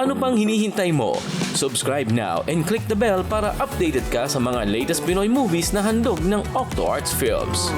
Ano pang hinihintay mo? Subscribe now and click the bell para updated ka sa mga latest Pinoy movies na handog ng Octo Arts Films.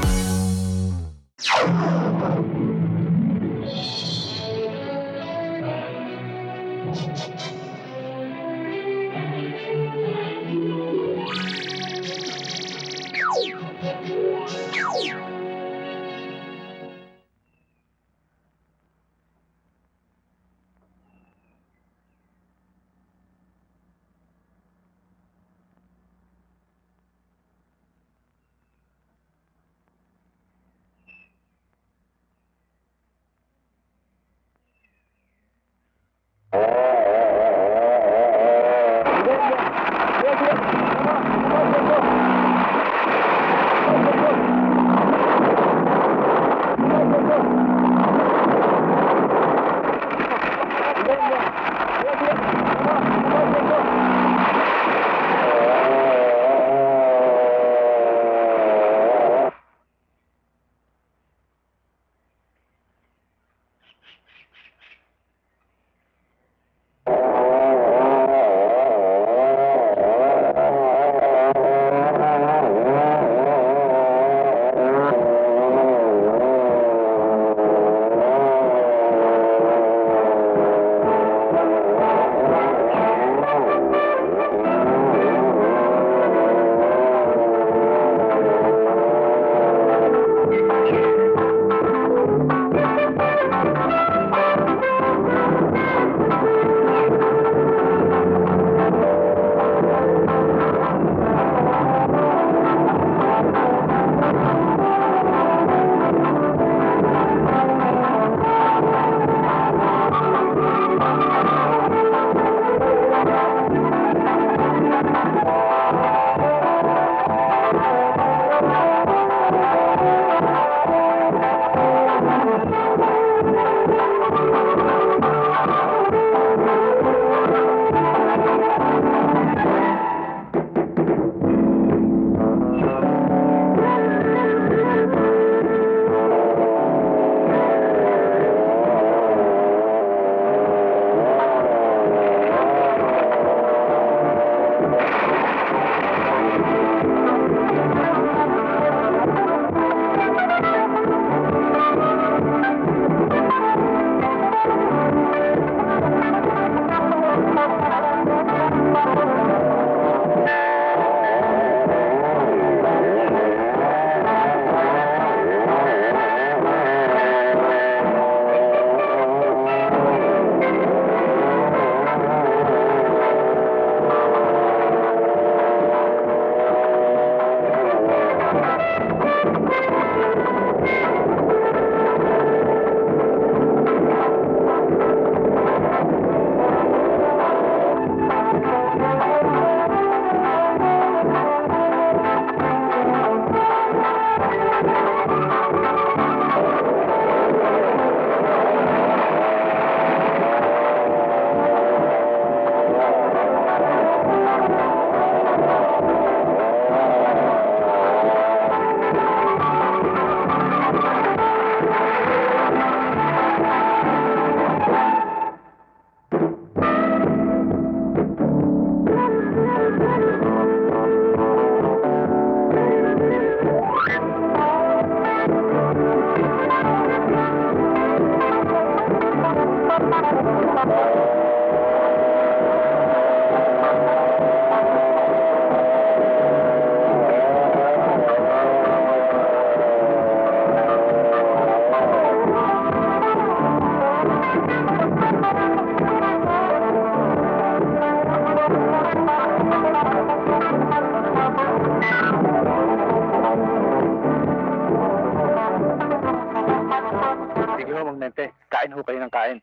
Kain ho kayo ng kain.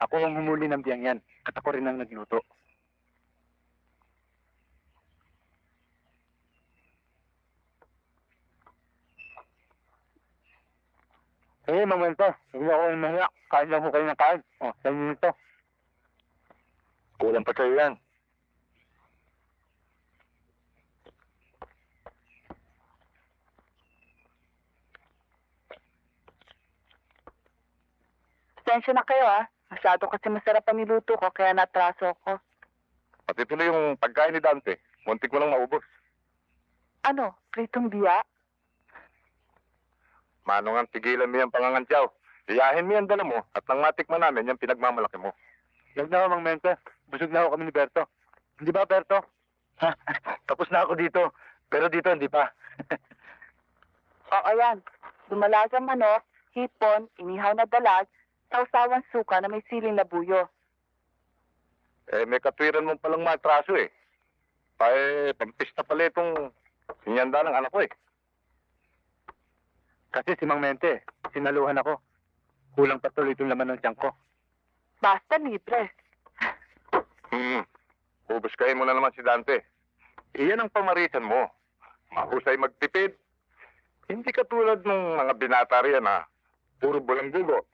Ako ang humuli ng biyang yan at ako rin ang nagluto. Sige, momento. Hindi ako mahiya. Kain lang ho kayo ng kain. O, sa inyo nito. Kulang pa sa'yo yan. Pasensya na kayo, ah. Masyado kasi masarap ang niluto ko, kaya natraso ako. Pati tuloy yung pagkain ni Dante, muntik mo lang maubos. Ano, pritong biya? Manong ang tigilan mo yung pangangantyaw. Iyahin mo yung dala mo at nang matikman namin yung pinagmamalaki mo. Huwag na ako, Mang Mente. Busog na ako kami ni Berto. Hindi ba, Berto? Ha? Tapos na ako dito. Pero dito, hindi pa. O, ayan. Dumalasang manok, hipon, inihaw na dalag, sausawan suka na may siling labuyo. May katwiran mo palang matraso eh. Pampista pala itong sinyanda ng anak ko eh. Kasi si Mang Mente, sinaluhan ako. Kulang pa tuloy itong laman ng tiyan ko. Basta libre. Ubus kayo mo na naman si Dante. Iyan ang pamarisan mo. Mahusay magtipid. Hindi katulad ng mga binata riyan na puro bulanggugo.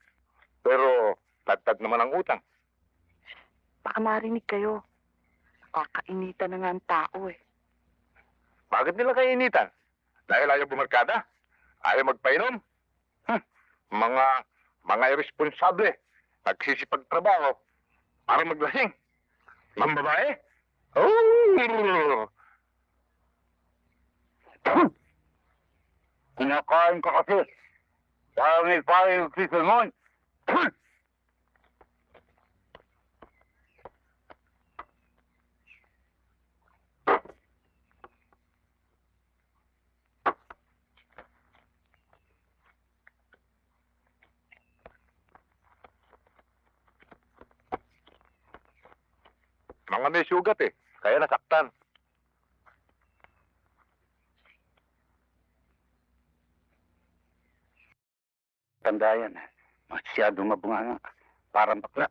Pero tad naman ang utang. Baka marinig kayo. Kakainitan na nga ang tao eh. Bakit nila kainitan? Dahil ayaw bumarkada? Ayaw magpainom? Mga irresponsable. Nagsisipagtrabaho para maglasing. Mambabae? Oh! Kinakain ka kasi. Parang si Simon. Mga may sugat eh. Kaya nasaktan. Tanda yan. Masyadong mabunganga. Parang bakla.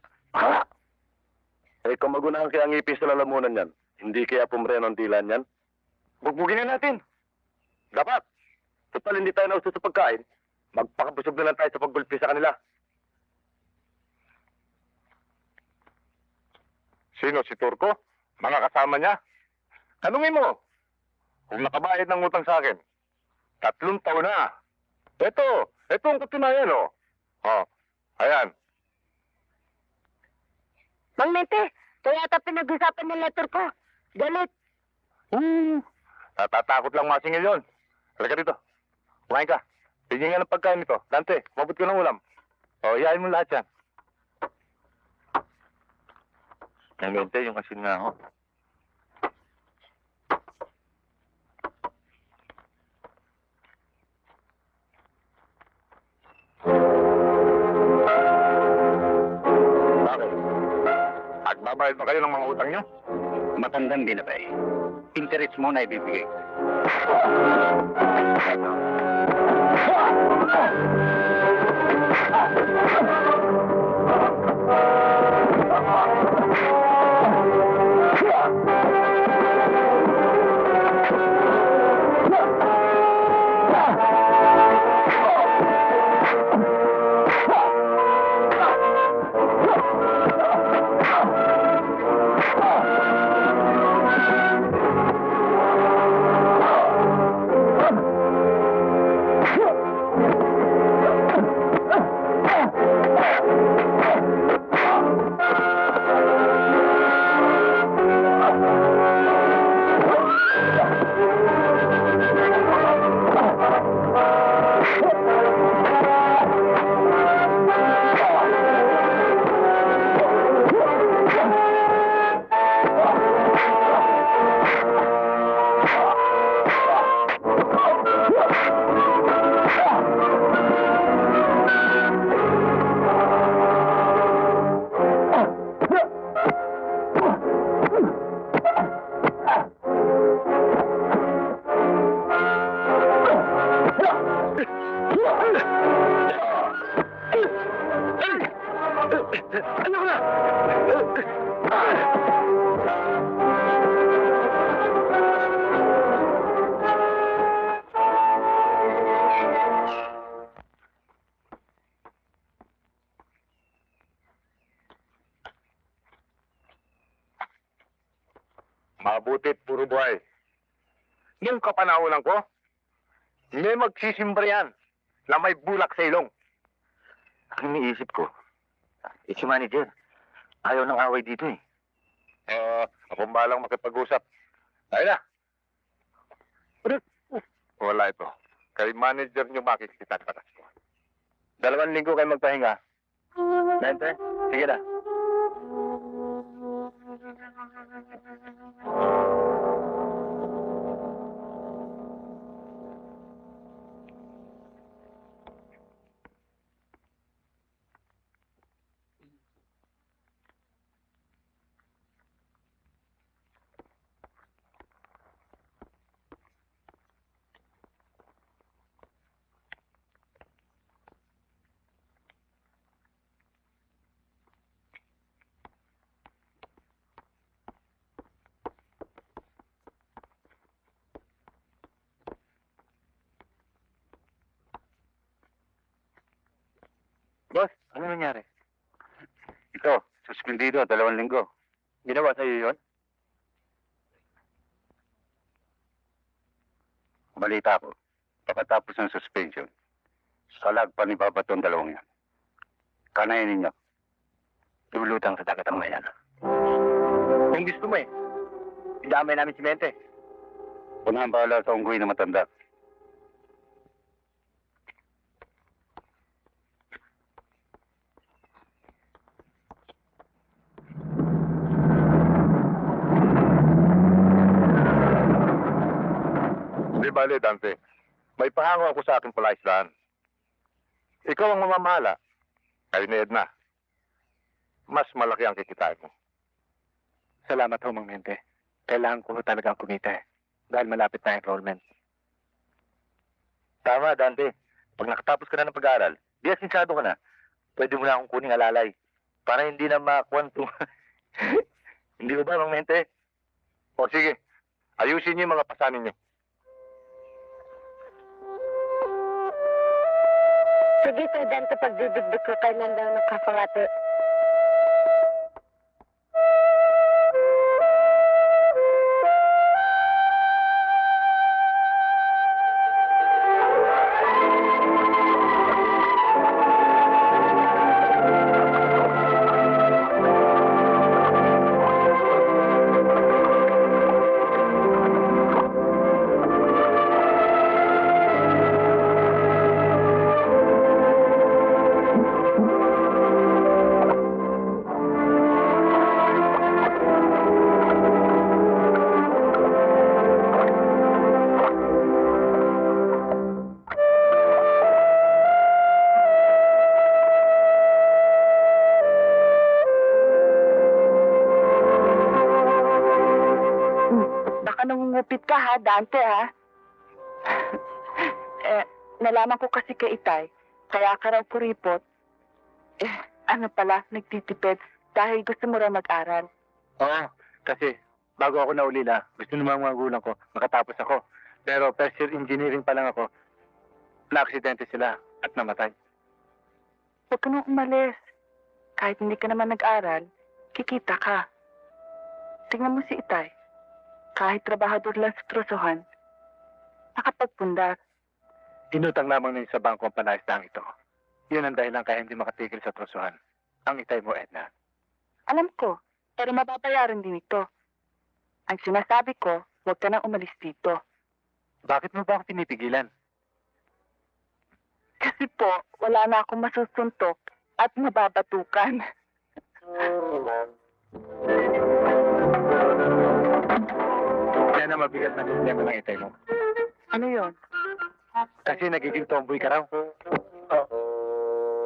Kung magunahan kaya ang ipis sa lalamunan yan, hindi kaya pumreno ang dilan yan? Bugbugin na natin. Dapat. Total hindi tayo nauso sa pagkain. Magpakabusog na lang tayo sa paggulpi sa kanila. Sino? Si Turco? Mga kasama niya? Tanungin mo. Kung nakabayad ng utang sa akin. 3 taon na. Ito ang katunayan, oh. Oh, ayan. Mang Mente, kaya ata pinag-usapan ng letter ko. Galit. Natatakot lang masingil yun. Halika dito. Kumain ka. Bigyan nga ng pagkain nito. Dante, mabot ko ng ulam. O, iyain mo lahat yan. Ang Dante, yung asin nga ako. Bakit? Agbabayad pa kayo ng mga utang nyo? Matandang din na ba eh. Interest mo na ibibigay. Mabutit, puro buhay. Yung kapanahonan ko, may magsisimbra yan na may bulak sa ilong. Ang iniisip ko, si manager. Ayaw ng away dito eh. Ako balang makipag-usap. Ayun na. Wala ito. Kay manager nyo makikita ang batas ko. 2 linggo kayo magpahinga. Mente? Sige na. Boss, ano nangyari? Ito, suspendido, 2 linggo. Ginawa sa'yo yun? Balita ko, pagkatapos ng suspension, salag pa ni Babato ang 2 yan. Kanayin ninyo. Lulutang sa dagat ang mayan. Kung gusto mo idamay namin si Mente. Punahan bahala sa unggoy na matanda. Di bale, Dante. May pahango ako sa aking palaisdaan. Ikaw ang mamamahala. Kayo ni Edna. Mas malaki ang kikitain mo. Salamat ho, Mang Mente. Kailangan ko talagang kumita dahil malapit na enrollment. Tama, Dante. Pag nakatapos ka na ng pag-aaral, di asinsado ka na. Pwede mo na akong kuning alalay para hindi na makwanto. Hindi ba ba, Mang Mente? O sige, ayusin niyo yung mga pasanin niyo. Sige, Sir Dante, pagdudugdug ko kayo lang daw ng kafangate. Nangungupit ka ha, Dante ha? Nalaman ko kasi kay Itay, kaya ka raw kuripot. Ano pala, nagtitipid dahil gusto mo raw mag-aral. Oo, kasi bago ako naulila, gusto ng mga magulang ko, makatapos ako. Pero first year engineering pa lang ako, na-aksidente sila at namatay. Huwag ka nang umalis. Kahit hindi ka naman nag-aral, kikita ka. Tingnan mo si Itay. Kahit trabahador lang sa trosuhan, nakapagpundar. Inutang lamang na sa bangko ang panaisdang ito. Yun ang dahilan kaya hindi makatigil sa trosuhan. Ang Itay mo, Edna. Alam ko, pero mababayaran din ito. Ang sinasabi ko, huwag ka nang umalis dito. Bakit mo ba ako pinipigilan? Kasi po, wala na akong masusuntok at mababatukan. Yan ang mabigat na problema ng Itay mo. Ano yon? Kasi nagiging tomboy ka raw.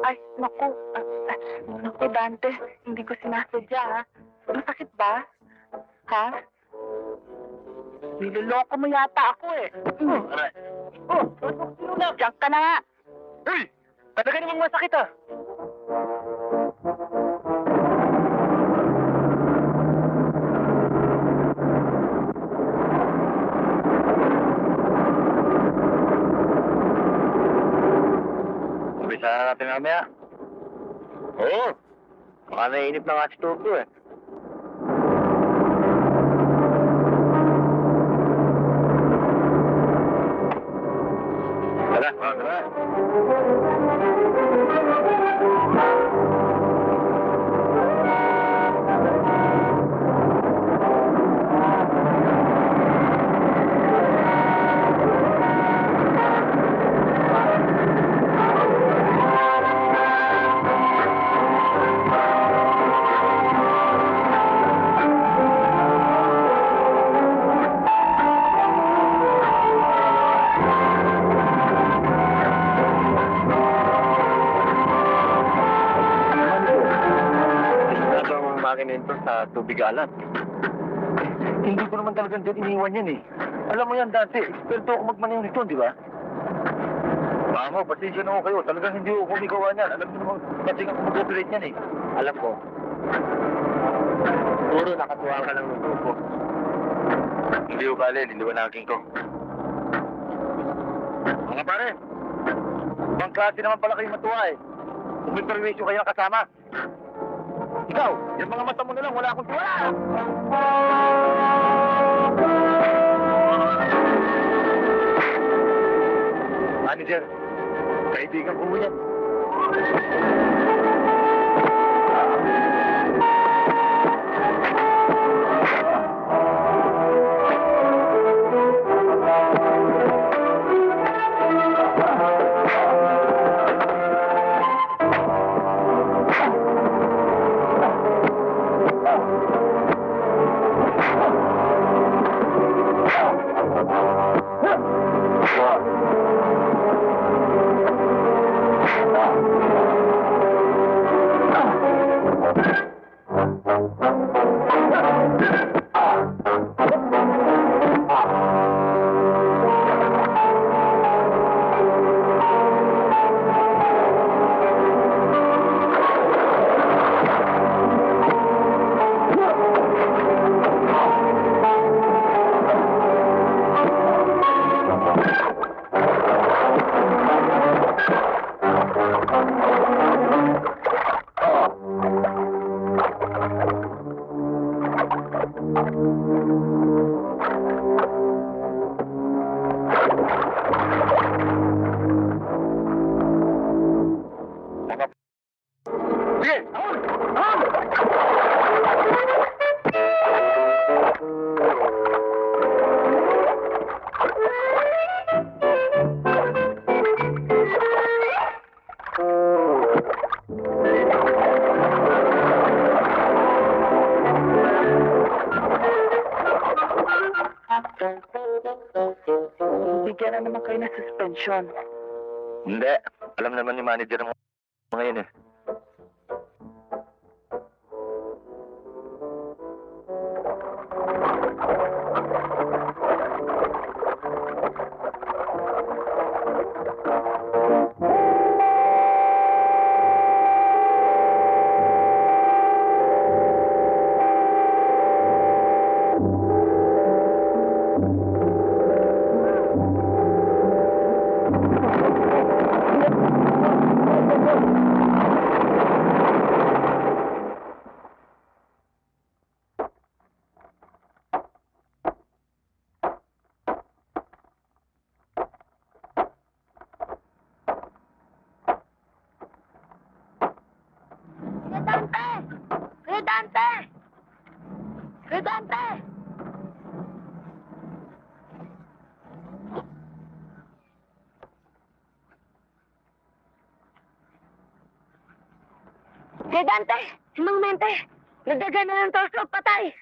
Ay, naku. Naku, Dante. Hindi ko sinasadya, ha? Masakit ba? Ha? Niloloko mo yata ako, eh. Diyan ka na nga. Uy! Talaga namang masakit, ah! Umpisa na natin mamaya. Oo. Baka naiinip na nga si Turbo eh. Tara, tara. semento sa tubig alat. Hindi ko naman talagang dyan iniwan yan eh. Alam mo yan dati, eksperto ako magmaneho nito, di ba? Mamo, pasensya na ako kayo. Talagang hindi ako kumigawa niyan. Alam niyo naman, kasi ako mag-operate yan eh. Alam ko. Puro nakatuwa ka lang ng grupo. Hindi ko bale, liliwanagin ko. Mga pare, ibang klase naman pala kayo matuwa eh. Kung may perwisyo kayo kasama. Ikaw, yung mga mata mo na lang, wala akong tuwa. Manager, kaibigan ko mo yan. Bigyan na naman kayo ng suspension. Hindi. Alam naman ni manager mo ngayon eh. Redante! Redante! Redante! Redante! Si Mang Mente! Nagdaga na ng torso, patay!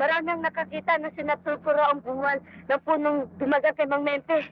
Maraming nakakita na sinatulpura ang bungal ng punong dumagat kay Mang Mente.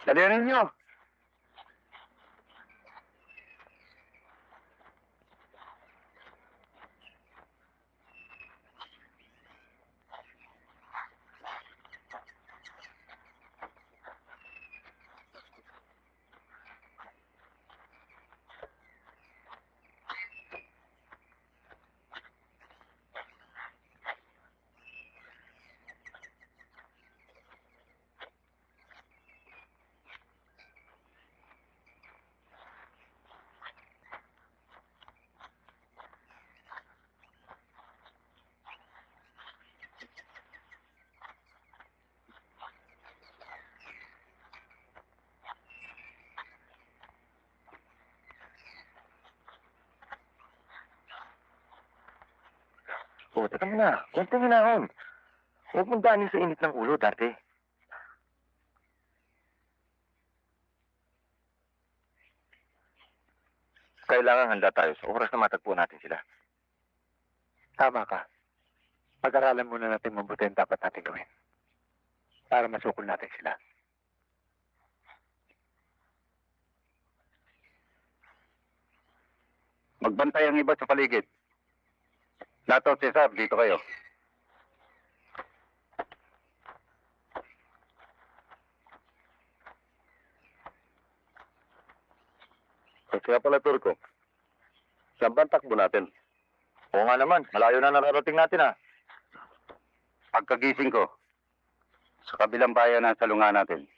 Dalihan ninyo. Teka mo na. Konting hinahon. Huwag mong daanin sa init ng ulo, dati. Kailangan handa tayo sa oras na matagpuan natin sila. Tama ka. Pag-aralan muna natin mabuti ang dapat natin gawin. Para masukol natin sila. Magbantay ang iba sa paligid. Nato, Cesar, dito kayo. Kaya pala, Turko. Saan ba ang takbo natin? Oo nga naman, malayo na nararating natin ah. Pagkagising ko, sa kabilang bayan na salungan natin.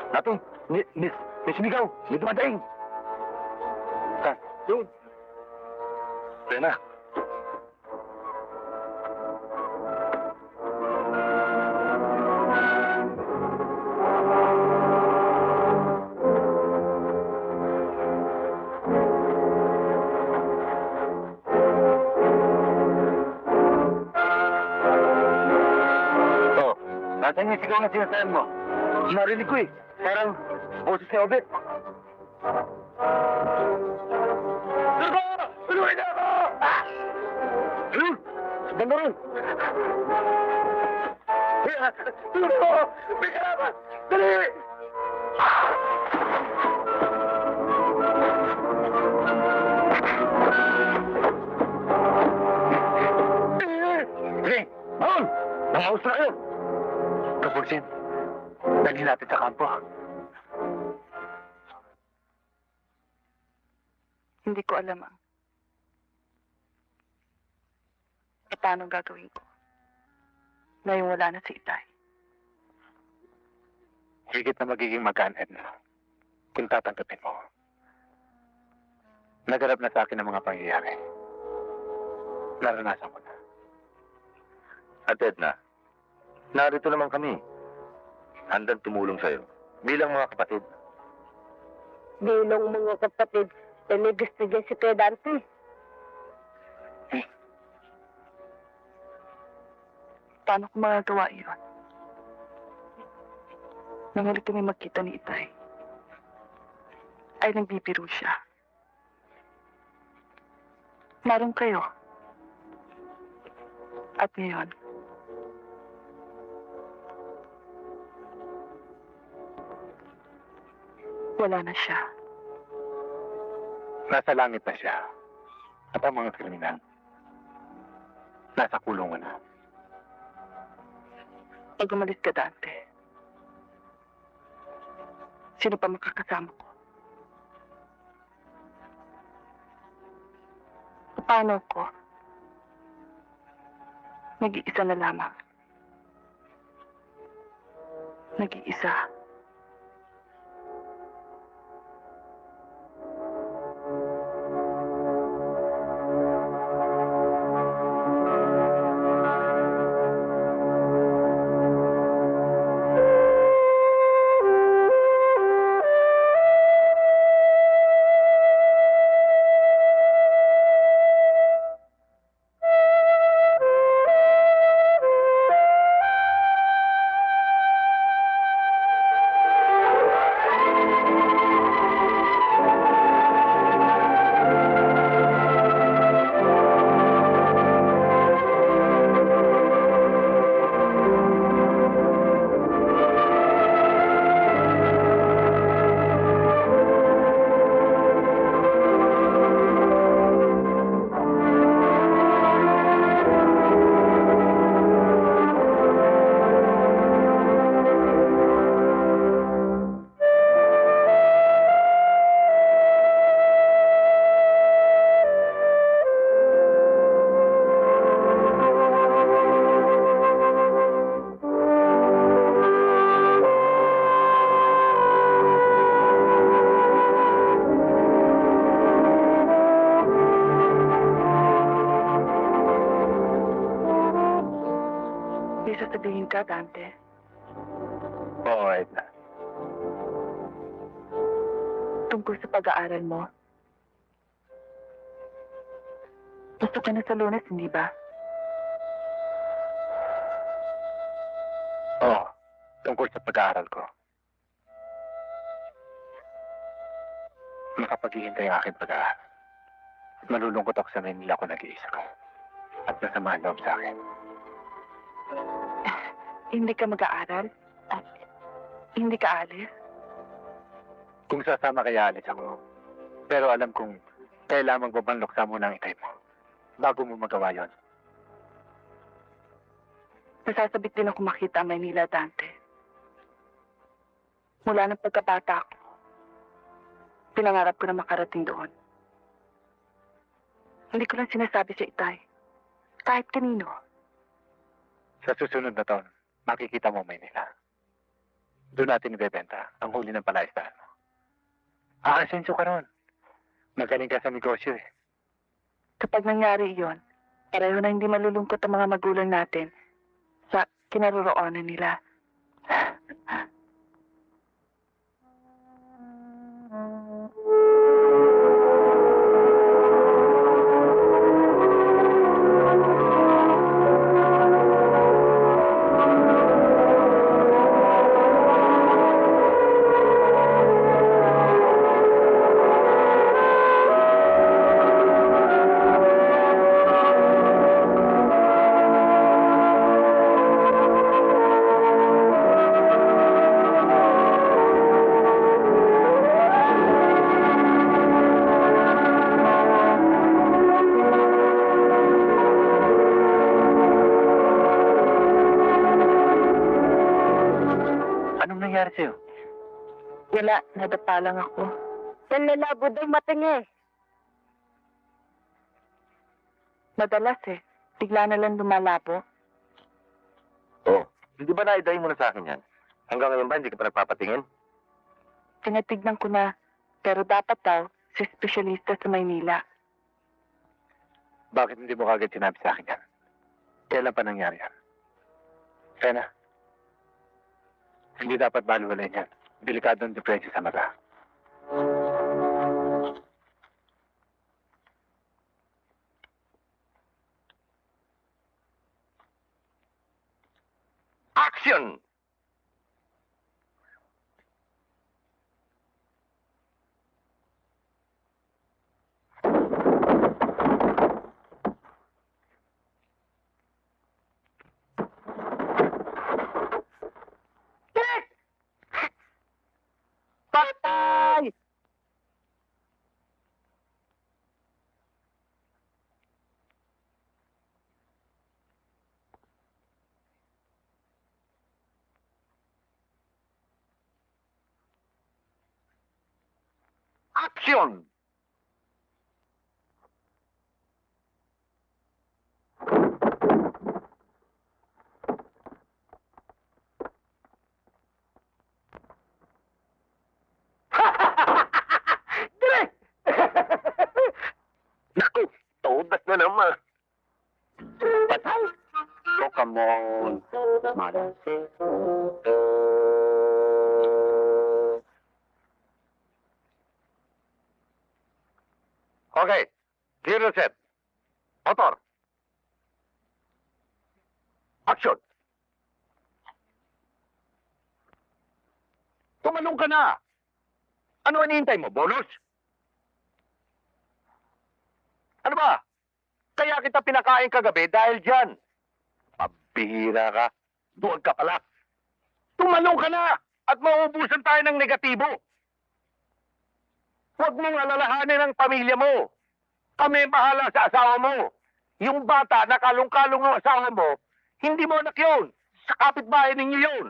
Nato, may sumigaw, may dumadaing. Yun. Pena. Nasaan yung sigaw na sinasayan mo? Narinig ko eh. Parang boses ni Obet. Turko! Tulungan niyo ako! Ah! Ayun! Sa banda ron! Turko! May kalaban! Dali! Dali! Mahon! Nangaus na kayo! Kapulsin, dali natin sa kampo. Hindi ko alam paano gagawin ko. Ngayong wala na si Itay. Higit na magiging magaan, Edna. Kung tatanggapin mo. Naganap na sa akin ang mga pangyayari. Naranasan ko na. At Edna, narito naman kami. Handang tumulong sa'yo. Bilang mga kapatid. Bilang mga kapatid, may gusto dyan si Kuya Dante. Paano ko magagawa yun? Nang huli kami magkita ni Itay, ay nagbibiro siya. Naroon kayo. At ngayon, wala na siya. Nasa langit na siya. At ang mga kriminal, nasa kulungan na. Pag umalis ka, Dante, sino pa makakasama ko? Paano ko? Nag-iisa na lamang. Nag-iisa. sasabihin ka, Dante. Oo, Edna. Tungkol sa pag-aaral mo. Gusto ka na sa Lunes, hindi ba? Oo, tungkol sa pag-aaral ko. Makapaghihintay ang aking pag-aaral. Malulungkot ako sa Manila ko nag-iisa ko. At masama ang loob sa akin. Hindi ka mag-aaral? At hindi ka alis? Kung sasama kaya alis ako. Pero alam kong kailangan ko bang luksa muna ang itay mo. Bago mo magawa yon. Nasasabik din ako makita ang Maynila, Dante. Mula ng pagkabata ko, pinangarap ko na makarating doon. Hindi ko lang sinasabi sa Itay. Kahit kanino. Sa susunod na taon, makikita mo Maynila. Doon natin ibebenta ang huli ng palaisdaan mo. Aasenso ka ron. Magaling ka sa negosyo eh. Kapag nangyari iyon, pareho na hindi malulungkot ang mga magulang natin sa kinaroroonan nila. Anong nangyari sa'yo? Wala, nadapa lang ako. Nanlalabo daw mata niya eh. Madalas eh. Bigla na lang lumalabo. Oo. Hindi ba naidahin mo na sa akin yan? Hanggang ngayon ba hindi ka pa nagpapatingin? Tinatignan ko na. Pero dapat daw, si espesyalista sa Maynila. Bakit hindi mo kagad sinabi sa akin yan? Kailan pa nangyari yan? Kaya na. Hindi dapat baluwalay yan. Delikado ang depression sa mata. Action! Patay! Action! Direk! Naku, todas na naman. Patay! Oh, come on. Mother. Okay. Clear the set. Motor. Action. Tumalong ka na. Ano hinihintay mo? Bonus? Ano ba? Kaya kita pinakain kagabi dahil dyan. Pabihira ka. Doon ka pala. Tumalong ka na at mauubusan tayo ng negatibo. Huwag mong alalahanin ang pamilya mo. Kami bahala sa asawa mo. Yung bata na kalong-kalong ng asawa mo, hindi mo anak yun. Sa kapitbahay ninyo yun.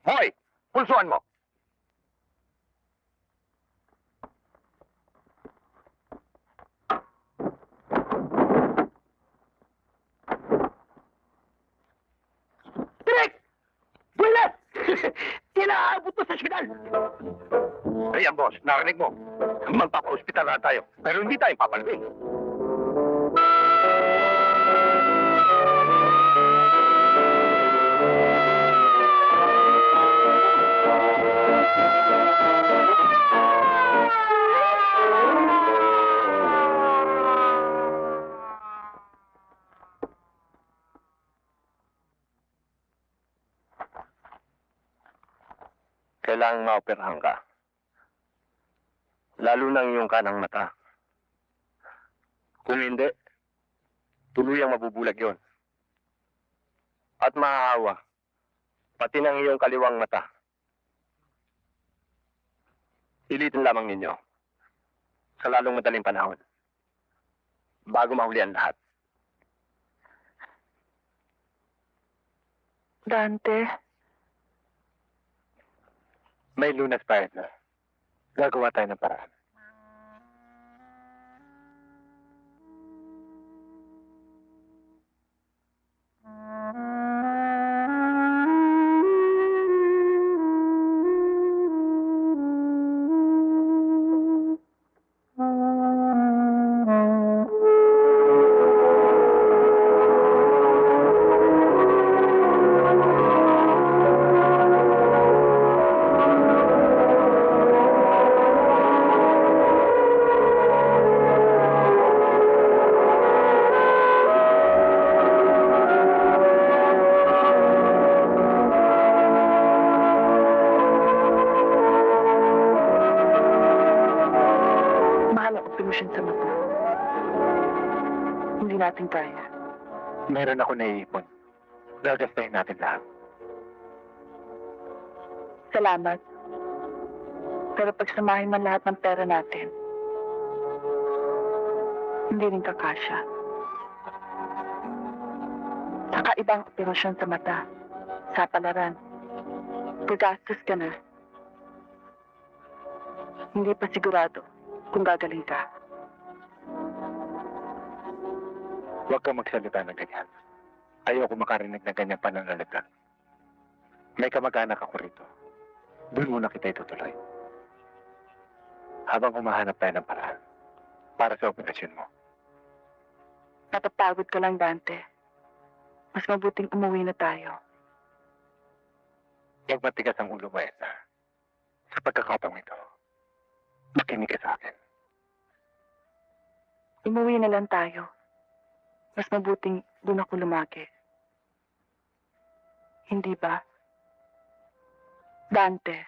Hoy! Pulsuan mo! Direk! Buenas! Kinaabot mo sa ospital! Ayan, boss, narinig mo. Magpapa-hospital na tayo, pero hindi tayo papalwin. Kailangang maoperahan ka. Lalo na ang iyong kanang mata. Kung hindi, tuluyang mabubulag yon. At mahahawa, pati ng iyong kaliwang mata. Pilitin lamang ninyo sa lalong madaling panahon bago mahuli ang lahat. Dante, May lunas pa na. Gagawa tayo ng paraan. mahal ang operasyon sa mata. Hindi natin kaya. Meron ako naiipon. Gagastahin natin lahat. Salamat. Pero pagsamahin man lahat ng pera natin, hindi rin kakasya. Kakaibang operasyon sa mata, sa palaran. Gagastos ka na. Hindi pa sigurado kung gagaling ka. Huwag kang magsalita ng ganyan. Ayoko makarinig ng ganyang pananalita. May kamag-anak ako rito. Doon muna kita itutuloy. Habang humahanap tayo ng paraan para sa operasyon mo. Napapagod ka lang, Dante. Mas mabuting umuwi na tayo. Huwag matigas ang ulo mo, Edna. Sa pagkakataong ito, makinig ka sa akin. Umuwi na lang tayo. Mas mabuting doon ako lumaki. Hindi ba? Dante,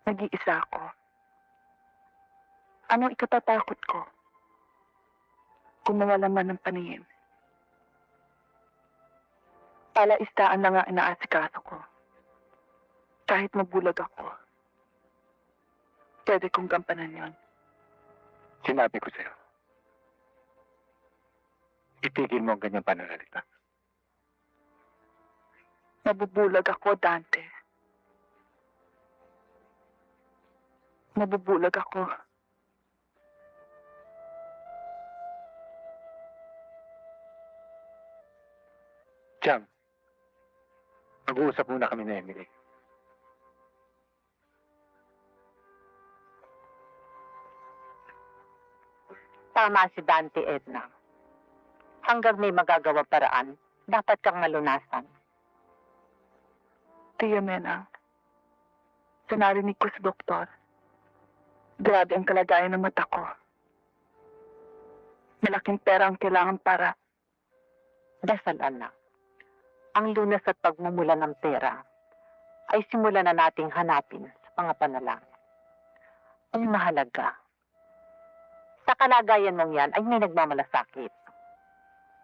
nag-iisa ako. Anong ikatatakot ko? Kung mawala man ng paningin. Palaistaan na nga inaasikaso ko. Kahit mabulag ako, pwede kong gampanan yon. Sinabi ko sa'yo, itigil mo ang ganyang pananalita. Nabubulag ako, Dante. Nabubulag ako. Jam, mag-uusap muna kami na Emily. Tama si Dante, Edna. Hanggang may magagawa paraan, dapat kang malunasan. Tia Menang, sa narinig ko sa doktor, grabe ang kalagayan ng mata ko. Malaking pera ang kailangan para Dasal, anak. Ang lunas at pagmumula ng pera ay simulan na nating hanapin sa mga panalangin. Ang mahalaga, sa kalagayan mong yan ay may nagmamalasakit.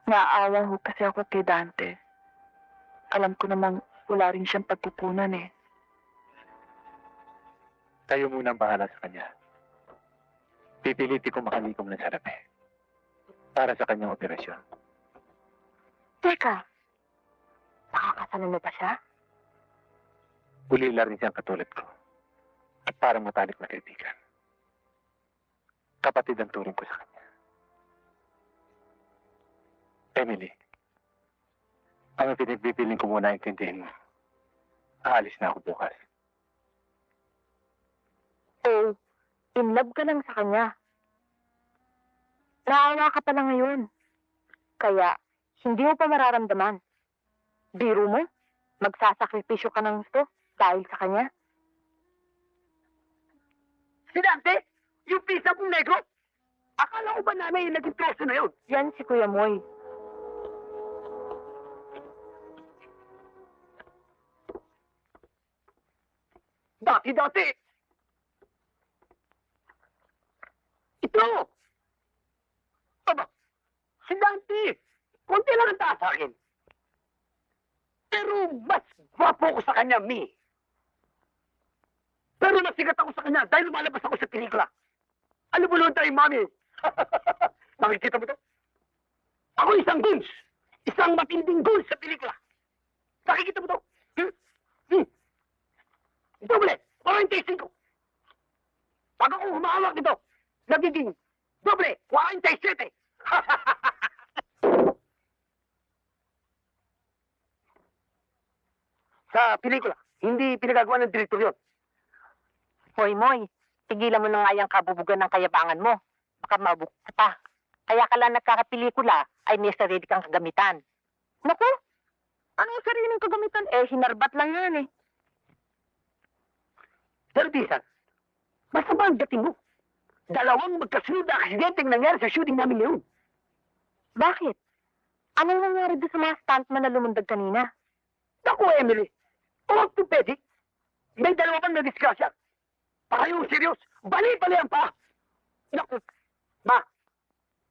naaawa ho kasi ako kay Dante. Alam ko namang wala rin siyang pagkukunan eh. Tayo muna ang bahala sa kanya. Pipiliti ko makalikom ng sarape para sa kanyang operasyon. Teka, nakakasalan mo pa siya? Ulila rin siyang katulad ko. At parang matalik na kaibigan. Kapatid ang turing ko sa kanya. Emily, ang pinagbibiling ko muna intindihin mo. Aalis na ako bukas. Oh, In love ka lang sa kanya. Naawa ka pa lang ngayon. Kaya, hindi mo pa mararamdaman. Biro mo, magsasakripisyo ka ng gusto dahil sa kanya. Si Dante? Yung pisa kong negro? Akala ko ba namin yung naging troso na yun? Yan si Kuya Moy. Dati! Ito! Aba, si Dante! Konti lang ang taas sa akin. Pero mas gwapo ko sa kanya, Mi. Pero nasigat ako sa kanya dahil lumalabas ako sa pelikula. Ano ba tayo, Mami? Nakikita mo to? Ako isang guns. Isang matinding guns sa pelikula. Nakikita mo to? Doble! 45! Pag ako humahawak nito, nagiging doble! 47! Sa pelikula, hindi pinagagawa ng direktor yun. Hoy, Moy, tigilan mo na nga yung kabubugan ng kayabangan mo. Baka mabuk ka pa. Kaya ka lang nagkakapelikula ay may sarili kang kagamitan. Naku! Anong sariling kagamitan? Hinarbat lang yan eh. Pero Tisan, masama ang dating mo. Dalawang magkasunod na aksidente ang nangyari sa shooting namin ngayon. Bakit? Anong nangyari doon sa mga stuntman na lumundag kanina? Naku, Emily, orthopedic. May dalawa pang na-disgrasya. Parayong serious. Bali-bali ang paa. Naku, Ma,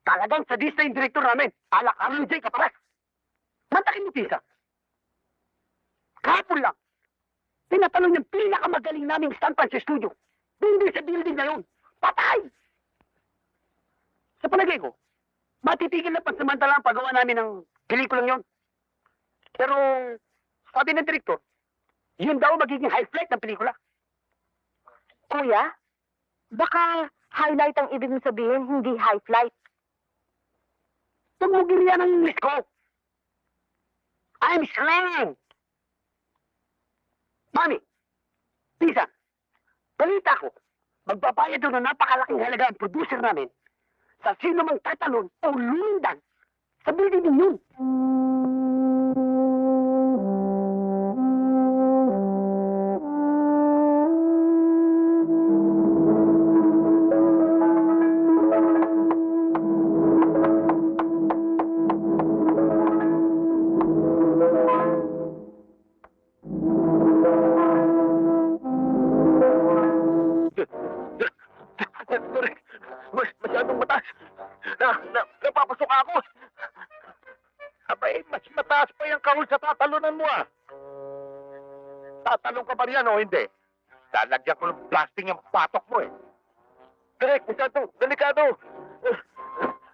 talagang sadista yung direktor namin. Ala Carlo J. Caparas. Mantakin mo, Tisa. Kahapon lang, tinatanong yung pinakamagaling naming stuntman sa studio. Hindi sa building na yun. Patay! Sa palagay ko, matitigil na pansamantala ang paggawa namin ng pelikulang yon. Pero, sabi ng direktor, yun daw magiging high flight ng pelikula. Kuya, baka highlight ang ibig mong sabihin, hindi high flight. Huwag mo giriyan ang English ko. I'm slang! Mami, Lisa, balita ko, magbabayad doon ng napakalaking halaga ang producer namin sa sino mang tatalon o lumindan sa building din yun. Masyadong mataas. Napapasok ako. Abay, mas mataas pa yung kahul sa tatalunan mo ah. Tatalon ka ba riyan o hindi? Lalagyan ko ng blasting yung patok mo eh. Direk, masyado, delikado.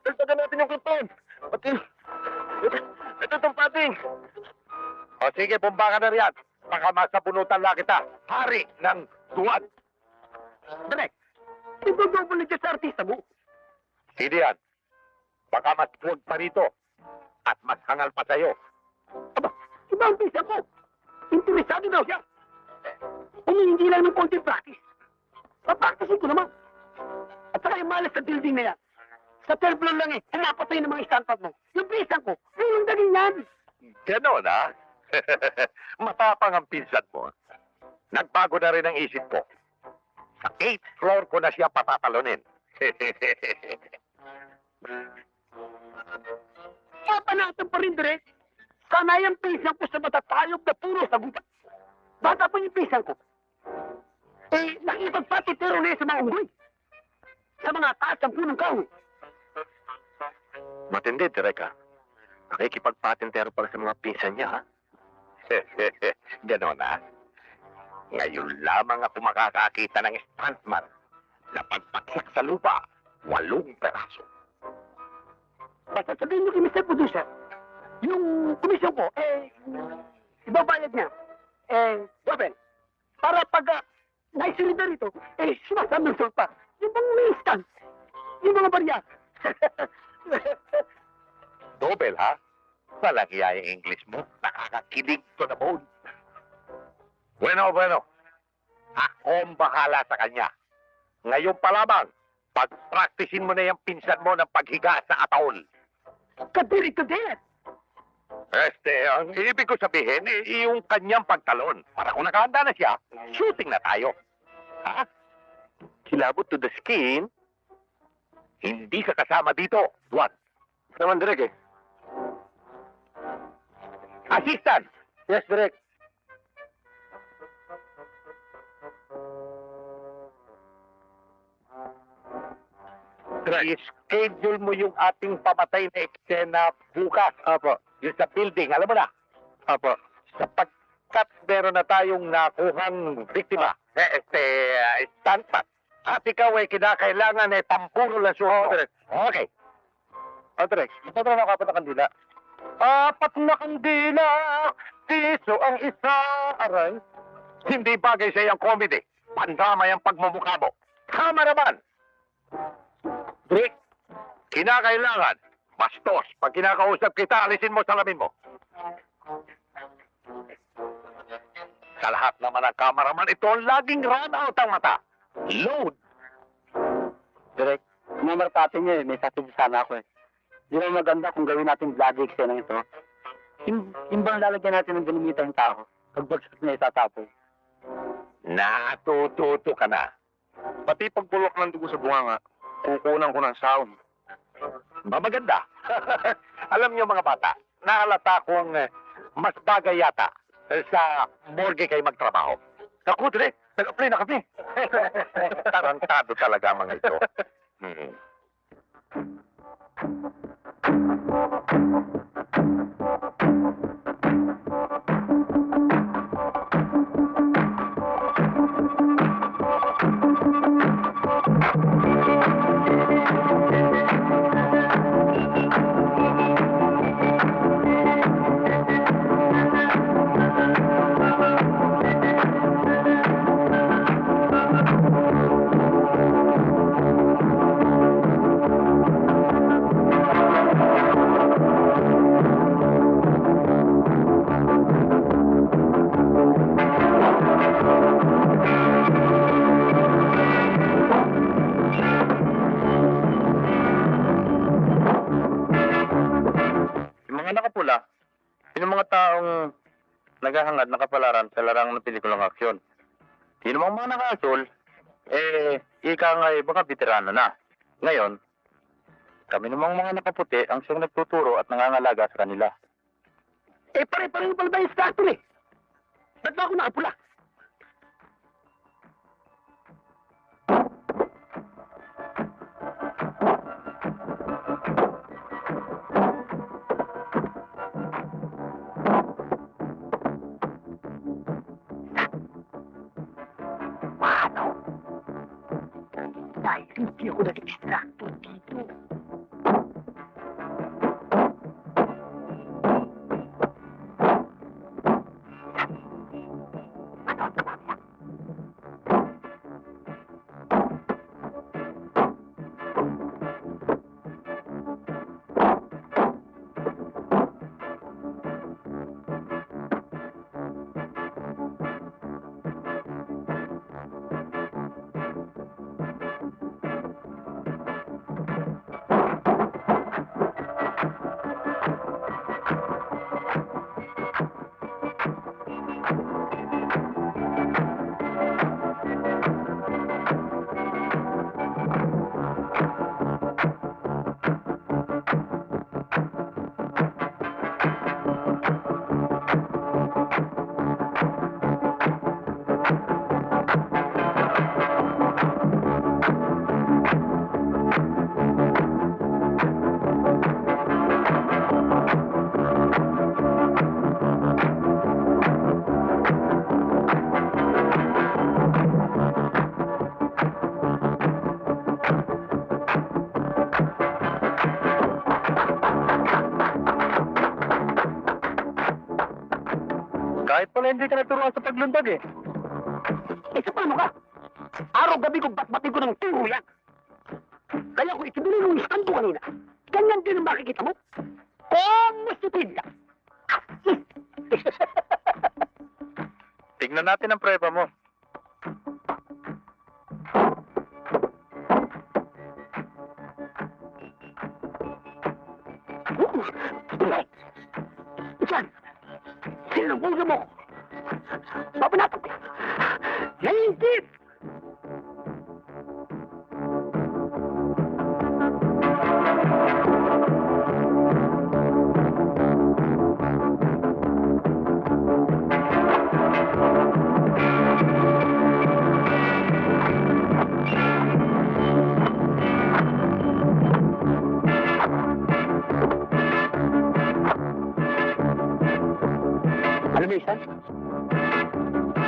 Dagdagan natin yung kinton. Pati, ito itong pating. O sige, bumba ka na riyan. Baka masabunutan lang kita. Hari ng duwan. Direk, ito-double na sa artista mo. Hindi yan. Baka mas food pa rito. At mas hangal pa sa'yo. Aba, iba ang pisa ko. Interesado daw siya. Hindi lang ng konting practice. Papracticein ko naman. At saka yung malas sa building na yan. Sa third floor lang eh, pinapatay ng mga stand-up mo. Yung pisan ko, yung daging yan. Ganon ah. Matapang ang pinsan mo. Nagbago na rin ang isip ko. Sa 8th floor ko na siya patatalonin. Papanatan pa rin, Dre. Sanay ang pisan ko sa matatayog na puro sagutan. Bata pa yung pisan ko. Nakipagpatitero na sa mga unggoy. Sa mga taas ang punong kahoy. Matindi, Direka. Nakikipagpatintero pala sa mga pinsan niya, ha? Ganon, ha? Ngayon lamang ako makakakita ng stuntman na pagpaksak sa lupa, 8 peraso. Basta sabihin niyo kay Mr. Producer, yung komisyon ko, ibabayad niya, open. Para pag naisilida rito, sumasam ng sulpa. Yung bang may stand, yung mga barya. Dobel, ha? Walang iya yung English mo. Nakakakilig to the bone. Bueno. Ako ang bahala sa kanya. Ngayon pa lamang, pag-practicein mo na yung pinsan mo ng paghiga sa atol. Kadiri to death! Ang ibig ko sabihin, yung kanyang pagtalon. Para kung nakahanda na siya, shooting na tayo. Ha? Kilabot to the skin. Hindi ka kasama dito, Juan. Naman, Direk eh. Assistant! Yes, Direk. I-schedule mo yung ating pamatay na eksena bukas. Apo. Yung sa building, alam mo na. Apo. Sapagkat meron na tayong nakuhang biktima. Stuntman. At ikaw ay kinakailangan tampuro lang suho. Okay. Direk, ito na kapat na kandila. Apat na kandila, piso ang isa. Aray. Hindi bagay sa iyang comedy. Pandamay ang pagmumukha mo. Tama naman. Rick, kinakailangan. Bastos, pag kinakausap kita, alisin mo salamin mo. Sa lahat naman ng kameraman, ito ang laging run out ang mata. Load. Direk, mamarpati niya eh. May sasabi sana ako eh. Di ba maganda kung gawin natin vlog eksena ito? Yung bang lalagyan natin ng dinamita yung tao? Pagbagsak niya itatapoy. Natututo ka na. Pati pagpulok ng dugo sa bunganga, kukunan ko ng sound. Maganda. Alam niyo mga bata, nahalata kong mas bagay yata sa morgue kayo magtrabaho. Naku, Dre, nag-apply na kami. Tarantado talaga mga ito. Yung mga nakapula, yung mga taong naghahangad nakapalaran sa larang ng pelikulang aksyon. Yung mga naka-asul, ika nga baka veterano na. Ngayon, kami namang mga nakaputi ang siyang nagtuturo at nangangalaga sa kanila. Pare-pareho pala ba yung statue eh? Ba't ba ako nakapula? Dahil hindi ako nag-extracto dito. Kahit pala hindi ka naturuan sa paglundag eh. Sa paano ka? Araw-gabi kong batbatin ko ng turo yan. Kaya kung itinuloy mo yung kanto kanina, ganyan din ang makikita mo. Como stupid ka. Tignan natin ang preba mo. Yan ang puso mo. Papanatok. Nainggit! Alam mo, Isan?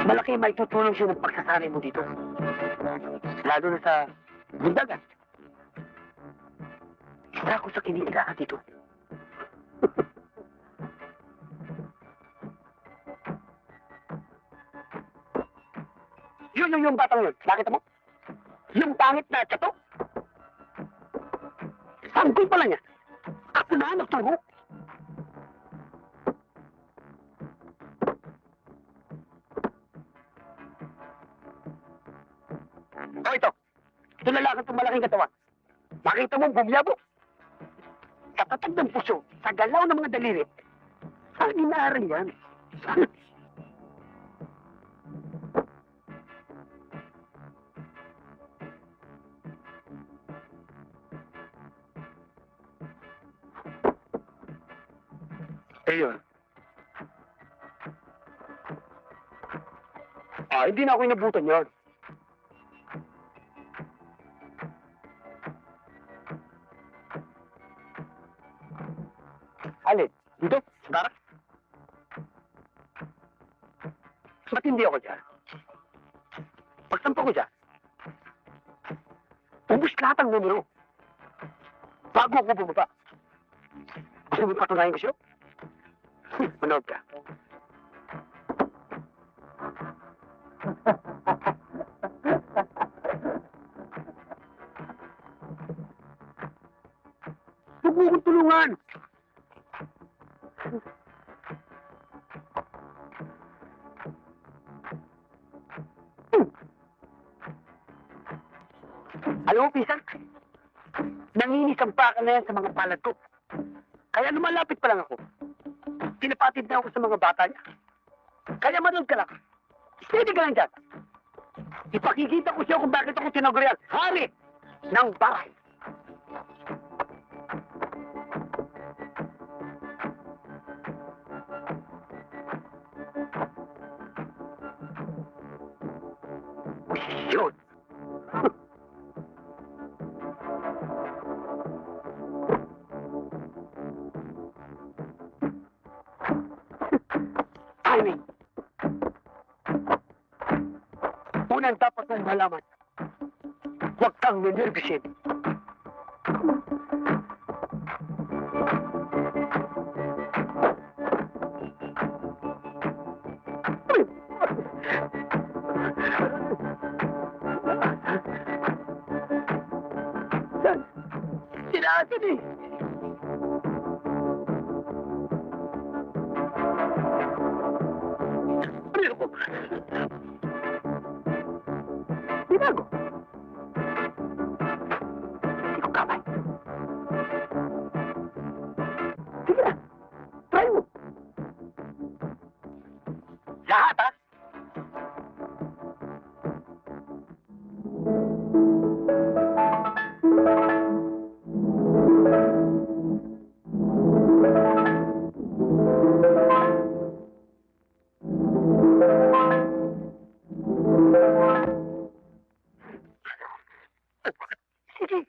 Malaki may tutulong siya ng pagsasanay mo dito. Lalo na sa bundagan. Isa ako sa kinikilahan dito. Yung batang yun. Nakita mo? Yung pangit na tsato. Sanggol pala niya. Ako na anak ng hook. Oh, ito. Ito lalaki itong malaking katawan. Makita mo, bumiyabo. Sa tatag ng puso, sa galaw ng mga daliri. Ang inaaral yan. Ayun. Hindi na ako inabutan yan. Alin? Dito? Sa darat? Ba't hindi ako dyan? Pagsampa ko dyan, ubus lahat ang numero. Bago ako bumaba. Gusto mo patunayan ko siya? Manood ka. Huwag mo kong tulungan! Alam mo, Pisan, nanginis ang baka na yan sa mga palad ko. Kaya lumalapit pa lang ako. Pinapatid na ako sa mga bata niya. Kaya manood ka lang. Steady ka lang dyan. Ipakikita ko siya kung bakit ako tinagurian. Hari ng bahay. Yun. Timing. Unang dapat mong malaman, huwag kang ninervisin. Sila atin eh. Ano ko? Binago. Hindi ko kamay. Sige na. Try mo. Lahat, ha? Sige.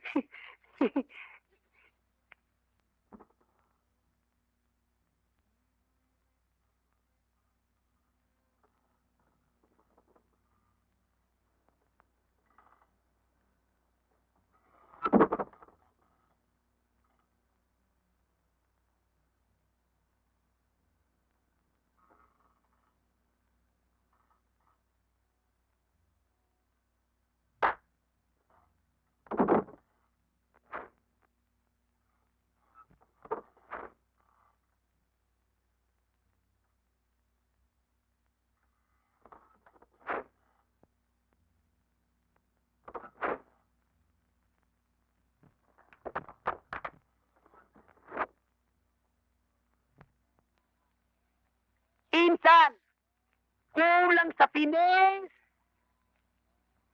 Pinsan! Kulang sa Pines!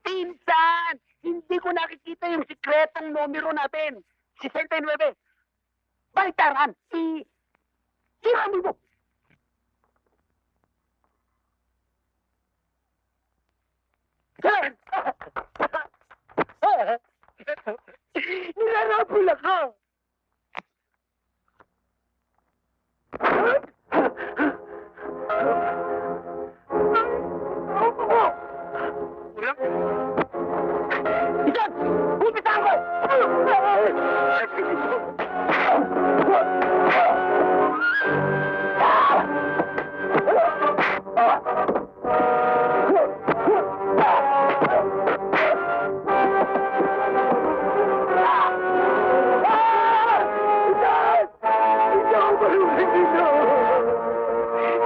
Pinsan! Hindi ko nakikita yung sikretong numero natin. 69. Baliktaran! Siramin mo! Nilalapul ako! Isan! Umpisahan ko!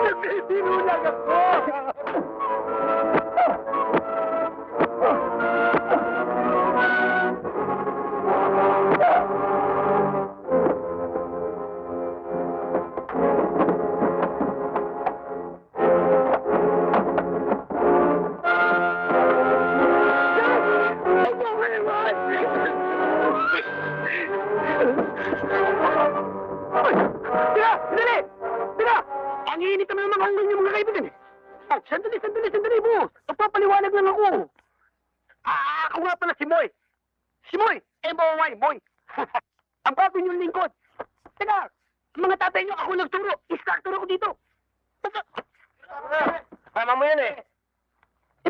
Nagsisinunag ako! Tira! Sandali! Tira! Ang init naman ng mga hanggang niyo mga kaibigan eh. Oh, sandali mo. Nagpapaliwanag lang ako. Ako nga pala si Moy. Si Moy! M-O-Y, Moy. Ang bago niyong lingkod. Teka, mga tatay niyo ako nagturo. Instructor ako dito. Tama mo yan eh.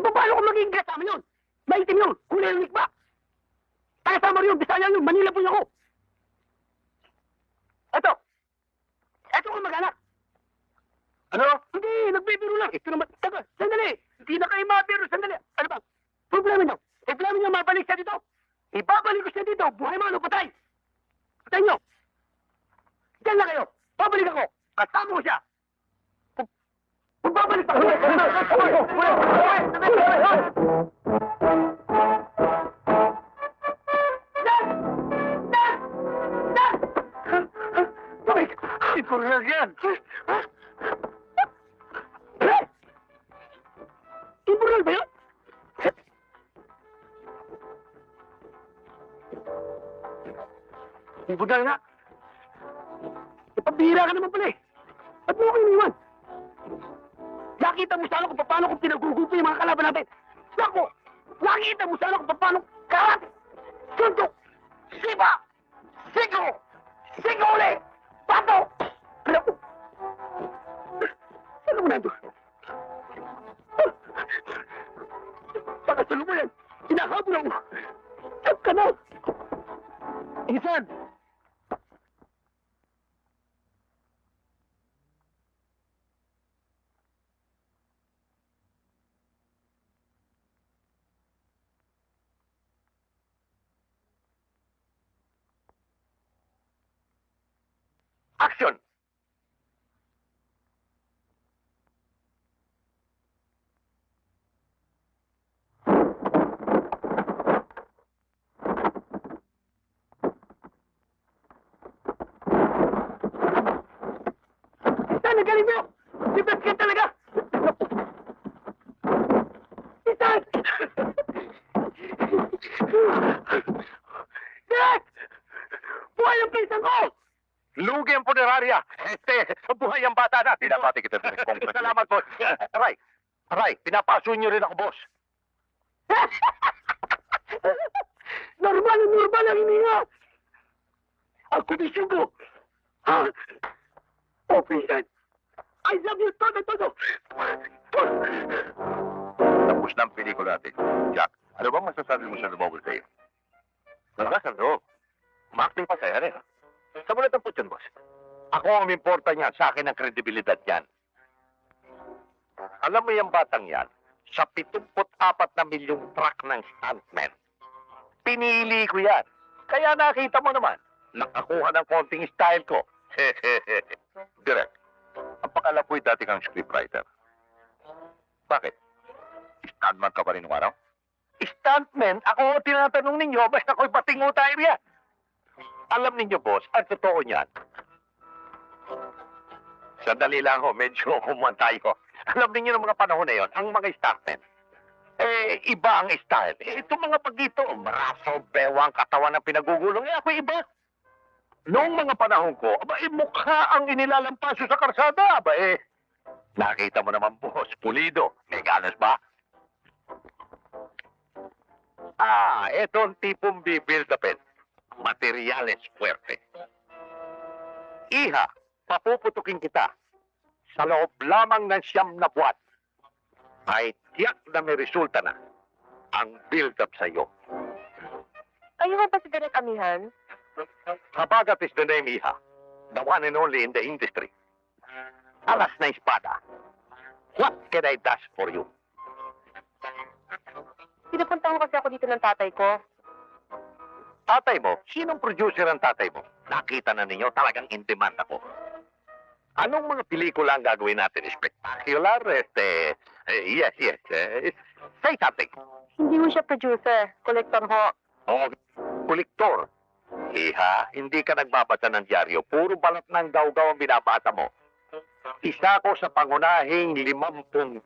Paano ko magiging kasama yun? Maitim yun, kulay ng likba. Kasama rin yun, Bisaya yun, Manila po ako. Eto ko mag-anak. Ano? Hindi, nagbibiro lang. Ito naman, taga, sandali. Hindi na kayo mabiro, sandali. Ano ba? Problema niyo. Problema niyo mabalik siya dito. Ibabalik ko siya dito, buhay man o patay. Patay niyo. Diyan na kayo. Babalik ako. Kasama ko siya. Babalik ako. Ipurag yan. Ipurag ba yan? Ipurag nga. Ipabihira ka naman pala eh. Ba't mo ako iniwan? Nakita mo sana kung paano kung pinagugupo yung mga kalaban natin. Naku! Nakita mo sana kung paano karat! Suntok! Sipa! Sigo! Sigo ulit! Pato! Naku! Saan mo nandun? Pagkasalo mo yan! Hinahabol ako! Saan ka na? Isan! Action! Isan, nagaling mo! Sibas ka talaga! Isan! Jack! Buhay ang pinsan ko! Lugi ang punerarya. Buhay ang bata na. Pinapati kita. Salamat, boss. Aray, pinapaso niyo rin ako, boss. Normal ang hininga. Ang kondisyon ko. Pinsan. I love you, todo. Tapos na ang pelikula natin. Jack, ano bang masasabi mo sa lumawal sa'yo? Nalakas ang loob. Umakting pa sa'yo rin, ha? Sa mulat ang putyon, boss. Ako ang importa niya. Sa akin ang kredibilidad niyan. Alam mo yung batang yan, sa 74 na milyong truck ng stuntmen, pinili ko yan. Kaya nakita mo naman, nakakuha ng konting style ko. Direk, ang pakala ko'y dati kang scriptwriter. Bakit? Stuntman ka pa rin ng araw? Stuntman? Ako tinatanong ninyo, basta ko'y batingo tayo yan. Alam ninyo, boss, ang totoo niyan. Sandali lang ho, medyo kumuhan tayo. Alam niyo ng mga panahon na yon, ang mga stuntmen, iba ang style. Itong mga pagdito, braso, bewang, katawan na pinagugulong, ako iba. Noong mga panahon ko, mukha ang inilalampaso sa karsada. Nakita mo naman, boss, pulido. May ganas ba? Etong tipong bibuild upin. Materyales fuerte. Iha, papuputukin kita. Sa loob lamang ng 9 na buwan, ay tiyak na may resulta na ang build-up sa iyo. Kayo ba si Direk Amihan? Habagat is the name, Iha. The one and only in the industry. Alas na espada. What can I do for you? Pinupunta ko kasi ako dito ng tatay ko. Tatay mo? Sinong producer ang tatay mo? Nakita na ninyo, talagang in demand ako. Anong mga pelikula ang gagawin natin? Spectacular? Yes. Say something. Hindi mo siya producer. Collector ho. Oh, kolektor. Iha, hindi ka nagbabasa ng dyaryo. Puro balat ng gaw-gaw ang binabasa mo. Isa ko sa pangunahing 50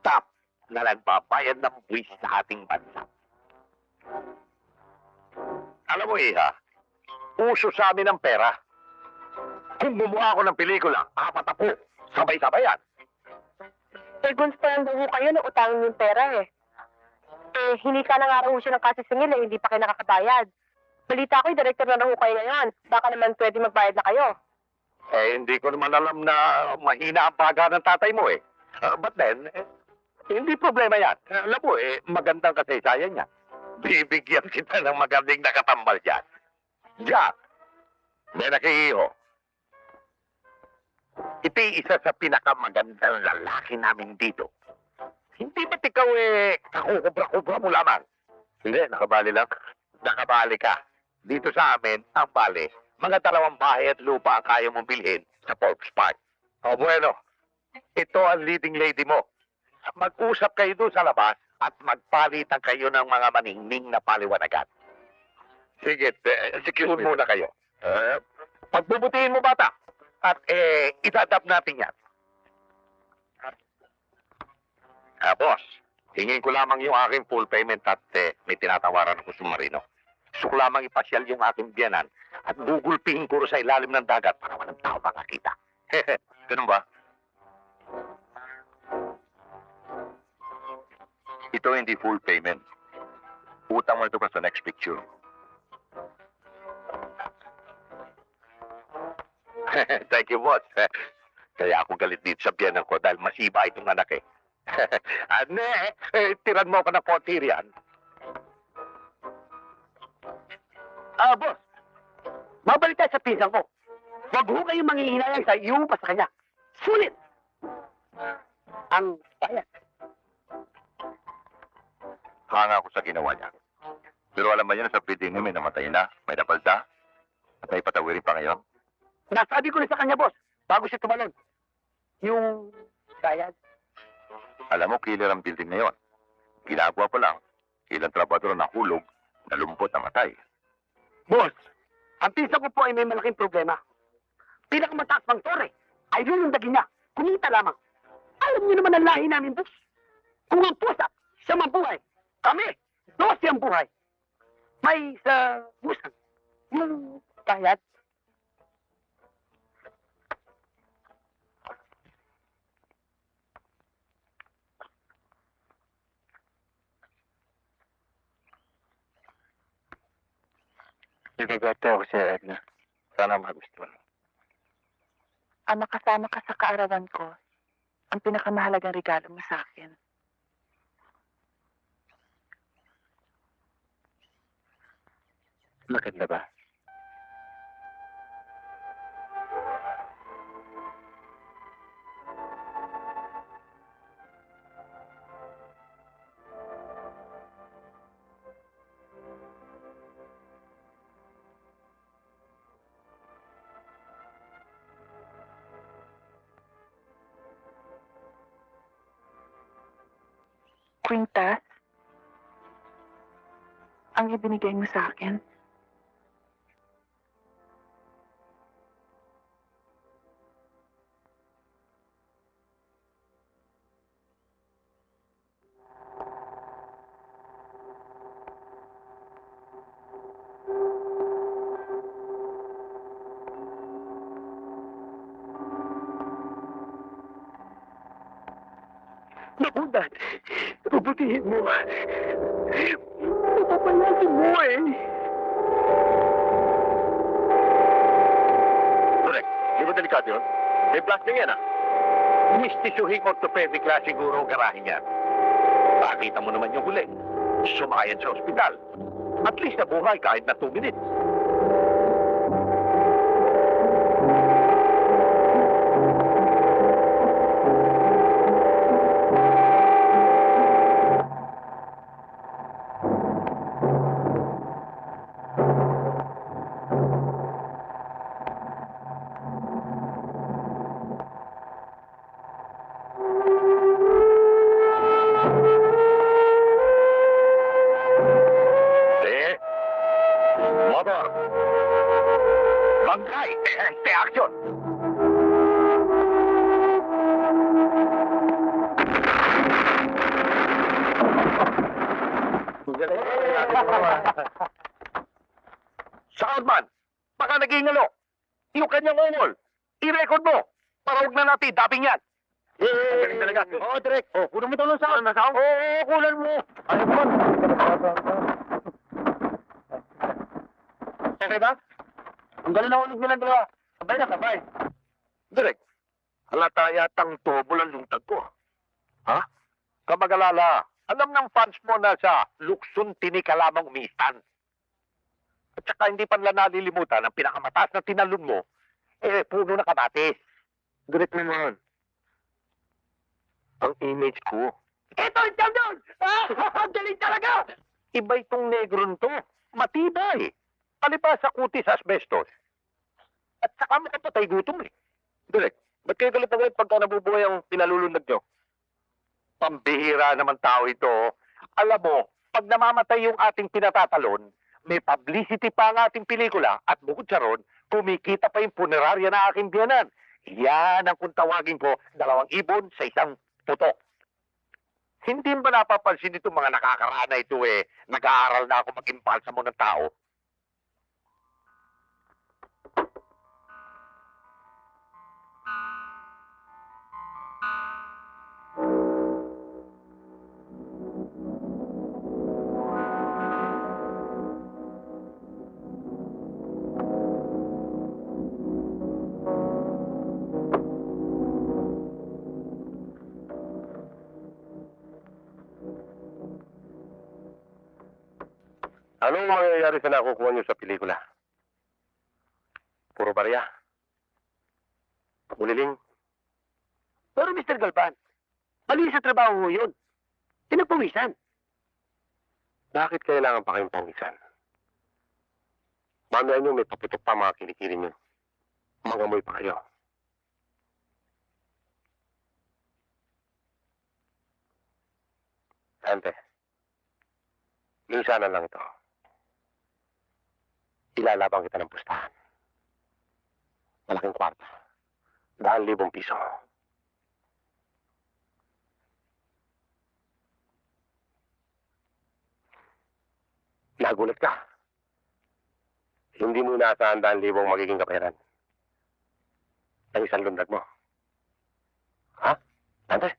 top na nagbabayad ng buwis sa ating bansa. Alam mo, Iha, uso sa amin ang pera. Kung gumawa ako ng pelikula, 4 sabay-sabayan. Guns pa lang daw ho kayo na utangin yung pera eh. Hinika na nga raw ho siya ng kasisingil eh, hindi pa kayo nakakabayad. Balita ko, director na raw ho kayo ngayon. Baka naman pwede magbayad na kayo. Hindi ko naman alam na mahina ang paga ng tatay mo eh. But then, hindi problema yan. Alam mo magandang kasaysayan niya. Bibigyan kita ng magandang nakatambal dyan. Jack, may nakihiho. Ito'y isa sa pinakamagandang lalaki namin dito. Hindi ba't ikaw kakukubra-kubra mo lamang? Hindi, nakabali lang. Nakabali ka. Dito sa amin, ang bali, mga 2 bahay at lupa ang kaya mong bilhin sa Forbes Park. O bueno, ito ang leading lady mo. Mag-usap kayo doon sa labas at magpalitan kayo ng mga maningning na paliwanagan. Sige, secure muna kayo. Pagbubutihin mo bata at itadap natin yan. Boss, hingin ko lamang yung aking full payment at may tinatawaran ako sa Marino. Gusto ko lamang ipasyal yung aking biyanan at gugulpihin ko sa ilalim ng dagat para walang tao makakita. Ganun ba? Ito hindi full payment. Utang mo ito pa sa next picture. Thank you, boss. Kaya ako galit dito sa biyanan ko dahil masiba itong anak eh. Tiran mo ako ng konti riyan. Boss. Mabalik tayo sa pinsan ko. Huwag ho kayong manghihinayang sa iyo pa sa kanya. Sulit! Ang bayad. Hanga ako sa ginawa niya. Pero alam ba niya na sa pwedeng may namatay na, may napalda, at may patawirin pa ngayon? Nasabi ko na sa kanya, boss, bago siya tumalon. Yung bayad. Alam mo, killer ang building na yon. Ginagawa pa lang, ilang trabador na hulog, nalumpot na matay. Boss, ang pinsan ko po ay may malaking problema. Pinakamataas pang tore, ay yun yung daging niya. Kumita lamang. Alam niyo naman ang lahi namin, boss. Kung ang pusa, siya mabuhay. Kami, 12 ang buhay. May sa busang. Yung bayad. Ibigate ako si Edna. Sana magustuhan. Ang makasama ka sa kaarawan ko, ang pinakamahalagang regalo mo sa akin. Maganda ba? Quintas, ang ibinigay mo sa akin, Naku, Dante. Pabutihin mo. Mapapalasin mo eh. Correct. Di ba delikado yun? May plastic yan, ah. Mistisyuhin orthopedic class siguro ang garahe niya. Pakita mo naman yung huli. Sumayan sa ospital. At least nabuhay kahit na 2 minutes. Motor! Bangkay! Action! Soundman! Baka nag-iingalo! Yung kanyang ungol! I-record mo! Para huwag na natin dapping yan! Galing talaga. Oo, direct. Oh, kunan mo ito ng sound. Oo, kunan mo. Ayaw mo. Okay ba? Ang galing na ulit nilang dalawa. Sabay na, sabay. Direk, halata yatang tubulan yung tag ko. Ha? Kamagalala, alam ng fans mo na sa Luksun Tinika lamang umistan. At saka hindi pa nila nalilimutan ang pinakamataas na tinalon mo, puno na kamatis. Direk naman. Ang image ko. Ito ang jam doon! Ang galing talaga! Iba itong negron to. Matibay. Palibas sa kutis asbestos. At saka makapatay gutom eh. Direk, ba't kayo galit na galit pagka nabubuhay ang pinalulundag nyo? Pambihira naman tao ito. Alam mo, pag namamatay yung ating pinatatalon, may publicity pa ang ating pelikula at bukod sa ron, kumikita pa yung punerarya na aking biyanan. Yan ang kung tawagin ko, 2 ibon sa isang putok. Hindi ba napapansin itong mga nakakarana ito eh, nag-aaral na ako mag-impalsa mo ng tao? Anong mangyayari sa nakukuha niyo sa pelikula? Puro barya. Uliling. Pero Mr. Galpan, mali sa trabaho mo yun. Pinagpawisan. Bakit kailangan pa kayong pawisan? Mamaya niyo may paputok pa mga kilikili niyo. Mangamoy pa kayo. Ante, minsan na lang ito. Ilalabang kita ng pustahan. Malaking kwarta. 2,000 piso. Nagulat ka. Hindi mo inaasahan 2,000 magiging kapayaran. Ang isang lundag mo. Ha? Ante?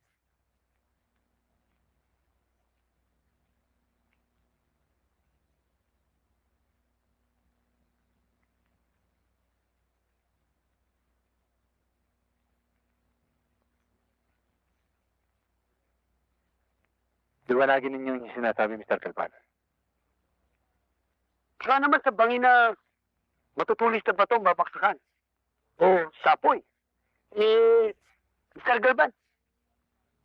Liwanagin ninyo yung sinasabi, Mr. Calpan. Saka naman sa bangin na matutulis na ba itong babaksakan? O sapoy? Mr. Galban,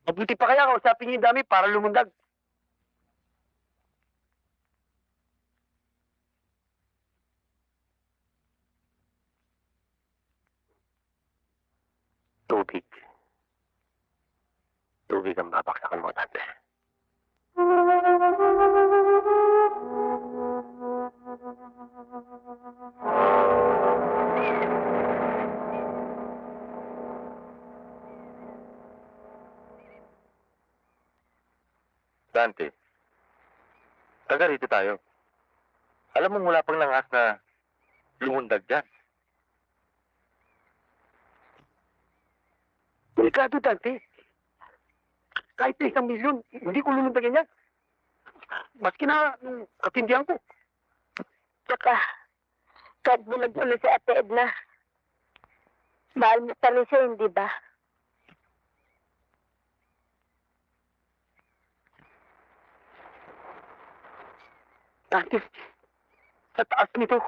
mabuti pa kaya kausapin niyo yung dami para lumundag. Tubig. Tubig ang babaksakan mo, Tante. Dante, taga rito tayo. Alam mo mula pang langas na lumundag dyan. Delikado, Dante. kahit na 1,000,000, hindi ko lulundagan yan. Maski na nung katindihan ko. Tsaka, kahit bulag-bulag si Ate Edna, mahal mo pa rin siya, hindi ba? Dante, sa taas nito,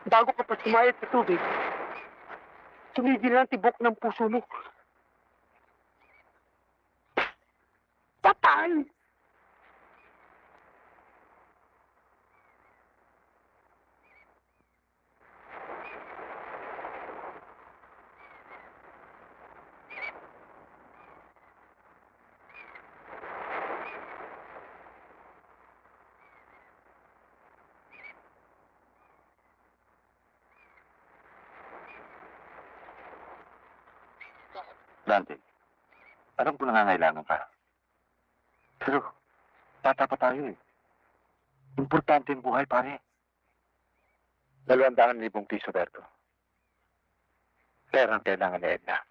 bago ka pa sumayad sa tubig, tumigil ang tibok ng puso mo. Patay! Dante, alam ko nangangailangan ka. Pero, bata pa tayo eh. Importante ang buhay, pare. 200,000 piso, Berto. Perang kailangan ni Edna.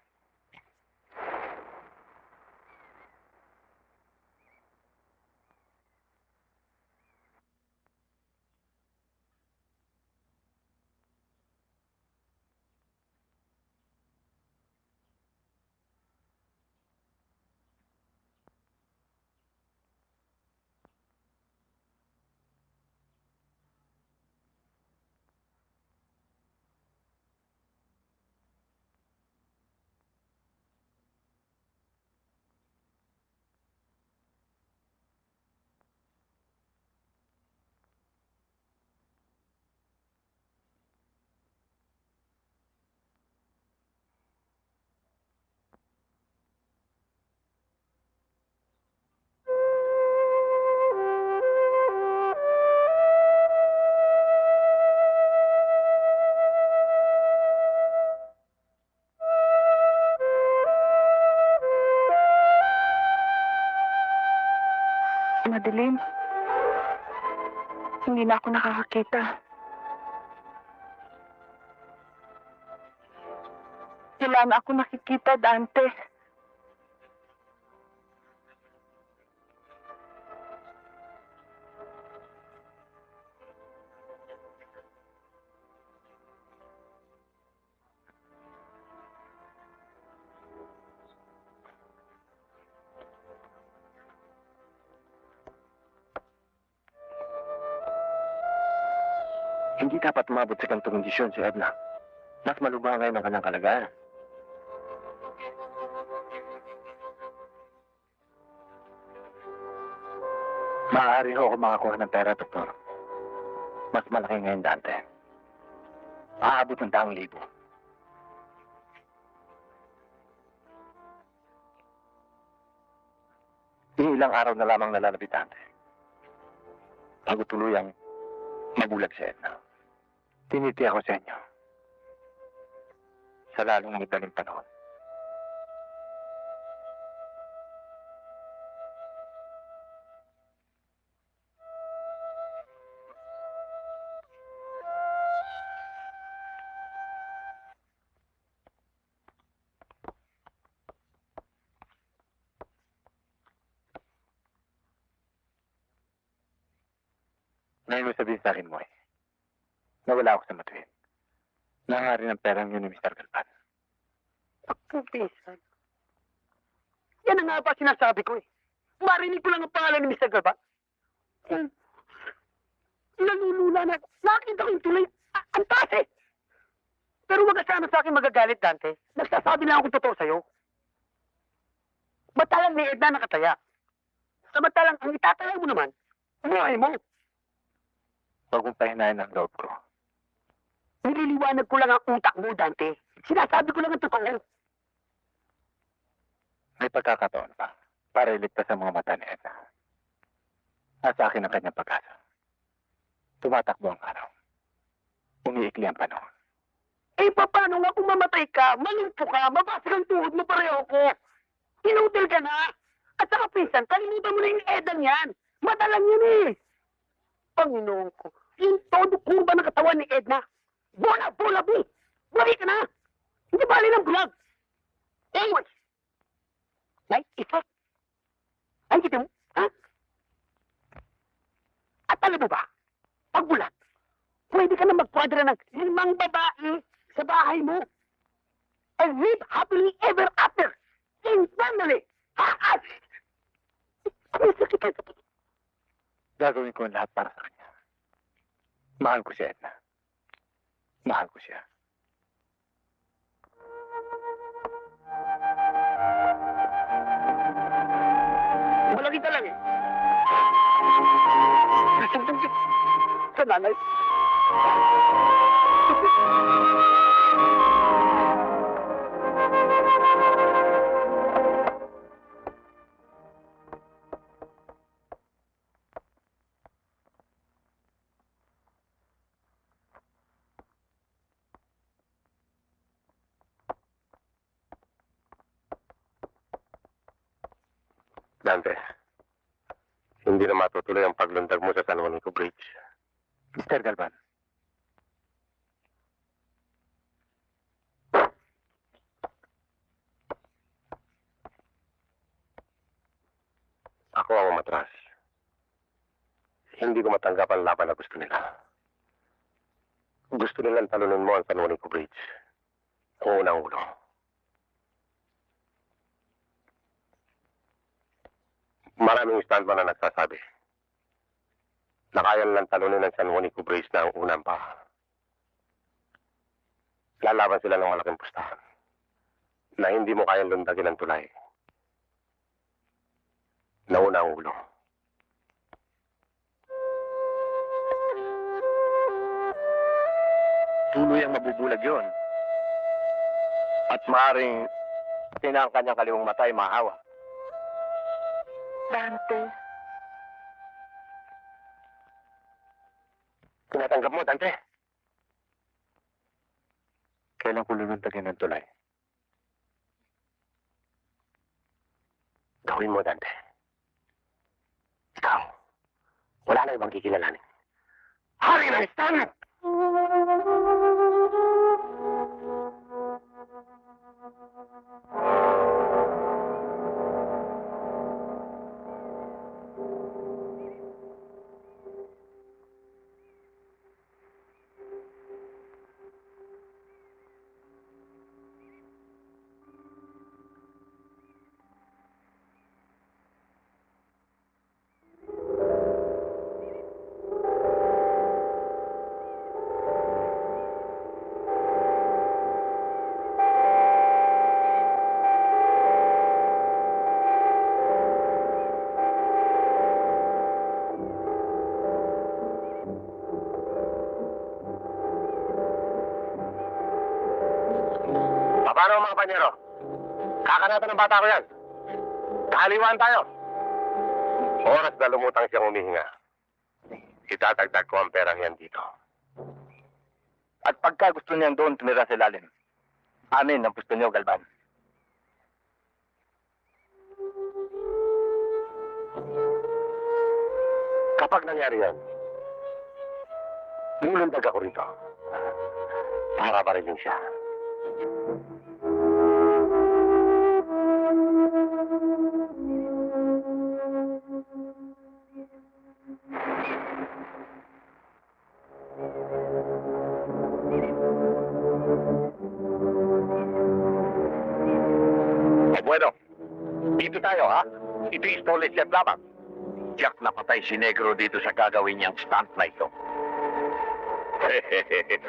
Madilim. Hindi na ako nakakakita. Wala na ako nakikita, Dante. Hindi dapat umabot sa ganitong kondisyon si Edna. Mas malubha ngayon ang kanyang kalagayan. Maaari ho ako makakuha ng pera, Doktor. Mas malaki ngayon, Dante. Aabot ng 100,000. Ilang araw na lamang nalalapit, Dante. Bago tuluyang mabulag si Edna. Tiniti ako sa inyo. Sa lalong madaling panahon. Ngayon mo sabihin sa akin, Moy, na wala ako sa matuwid. Nangari ng perang yun ni Mr. Galvan. Pagpupisan. Yan ang nga ba sinasabi ko eh. Marinig ko lang ang pangalan ni Mr. Galvan. Nalulula na. Nakita ko yung tuloy. Ang taas eh. Pero wag ka sana sa akin magagalit, Dante. Nagsasabi lang ako totoo sa'yo. Matalang ni Edna nakataya. Samantalang ang itataya mo naman, buhay mo. Huwag mong pahinayan ang loob ko. Nililiwanag ko lang ang utak mo, Dante. Sinasabi ko lang ang totoo. May pagkakataon pa para iligtas ang mga mata ni Edna. Nasa akin ang kanyang pag-asa. Tumatakbo ang araw. Umiikli ang panahon. Eh, paano nga kung mamatay ka, malumpo ka, mabasag ang tuhod mo pareho ko? Inutil ka na. At saka pinsan, kalimutan mo na yung Edan yan. Madalang yun eh. Panginoon ko, yung todo kurba ng katawan ni Edna. Bola, B. Wari ka na. Hindi bali ng bulag. Anyway, night effect. Alam mo ba, pag bulat, pwede ka na magkwadra ng 5 babae sa bahay mo. And live happily ever after. In family. Ha? Ang sakit. Gagawin ko ang lahat para sa kanya. Mahal ko si Edna. Mahal ko siya. Wala kita lang eh. Sa nanay. Dante, hindi na matutuloy ang paglundag mo sa San Juanico Bridge. Mr. Galvan. Ako ang umatras. Hindi ko matanggap ang laban na gusto nila. Gusto nilang talunin mo ang San Juanico Bridge. Ang unang ulo. Maraming standman na nagsasabi na kaya nilang talunin ng San Juanico Bridge na ang unang pa. Lalaban sila ng malaking pustahan na hindi mo kayang lundagin ng tulay. Nauna ang ulo. Tuloy ang mabubulag yon. At maaaring ang kanyang kaliwang mata ay mahawa. Dante, Tinatanggap mo, Dante. Kailan ko lulundagin ng tulay? Gawin mo, Dante. Ikaw, wala na ibang kikilalanin. Hari ng Stan! Paano mga panyero? Kakanatan ng bata ko yan. Kahaliwan tayo. Oras na lumutang siyang humihinga. Itatagdag ko ang perang yan dito. At pagka gusto niyang doon tumira sa ilalim, amin ang gusto niyo, Galvan. Kapag nangyari yan, lulundag ako rito. Para pa rin siya. Bueno, dito tayo, ha? Ito yung stolen jet lamang. Jack napatay si Negro dito sa gagawin niyang stunt na ito.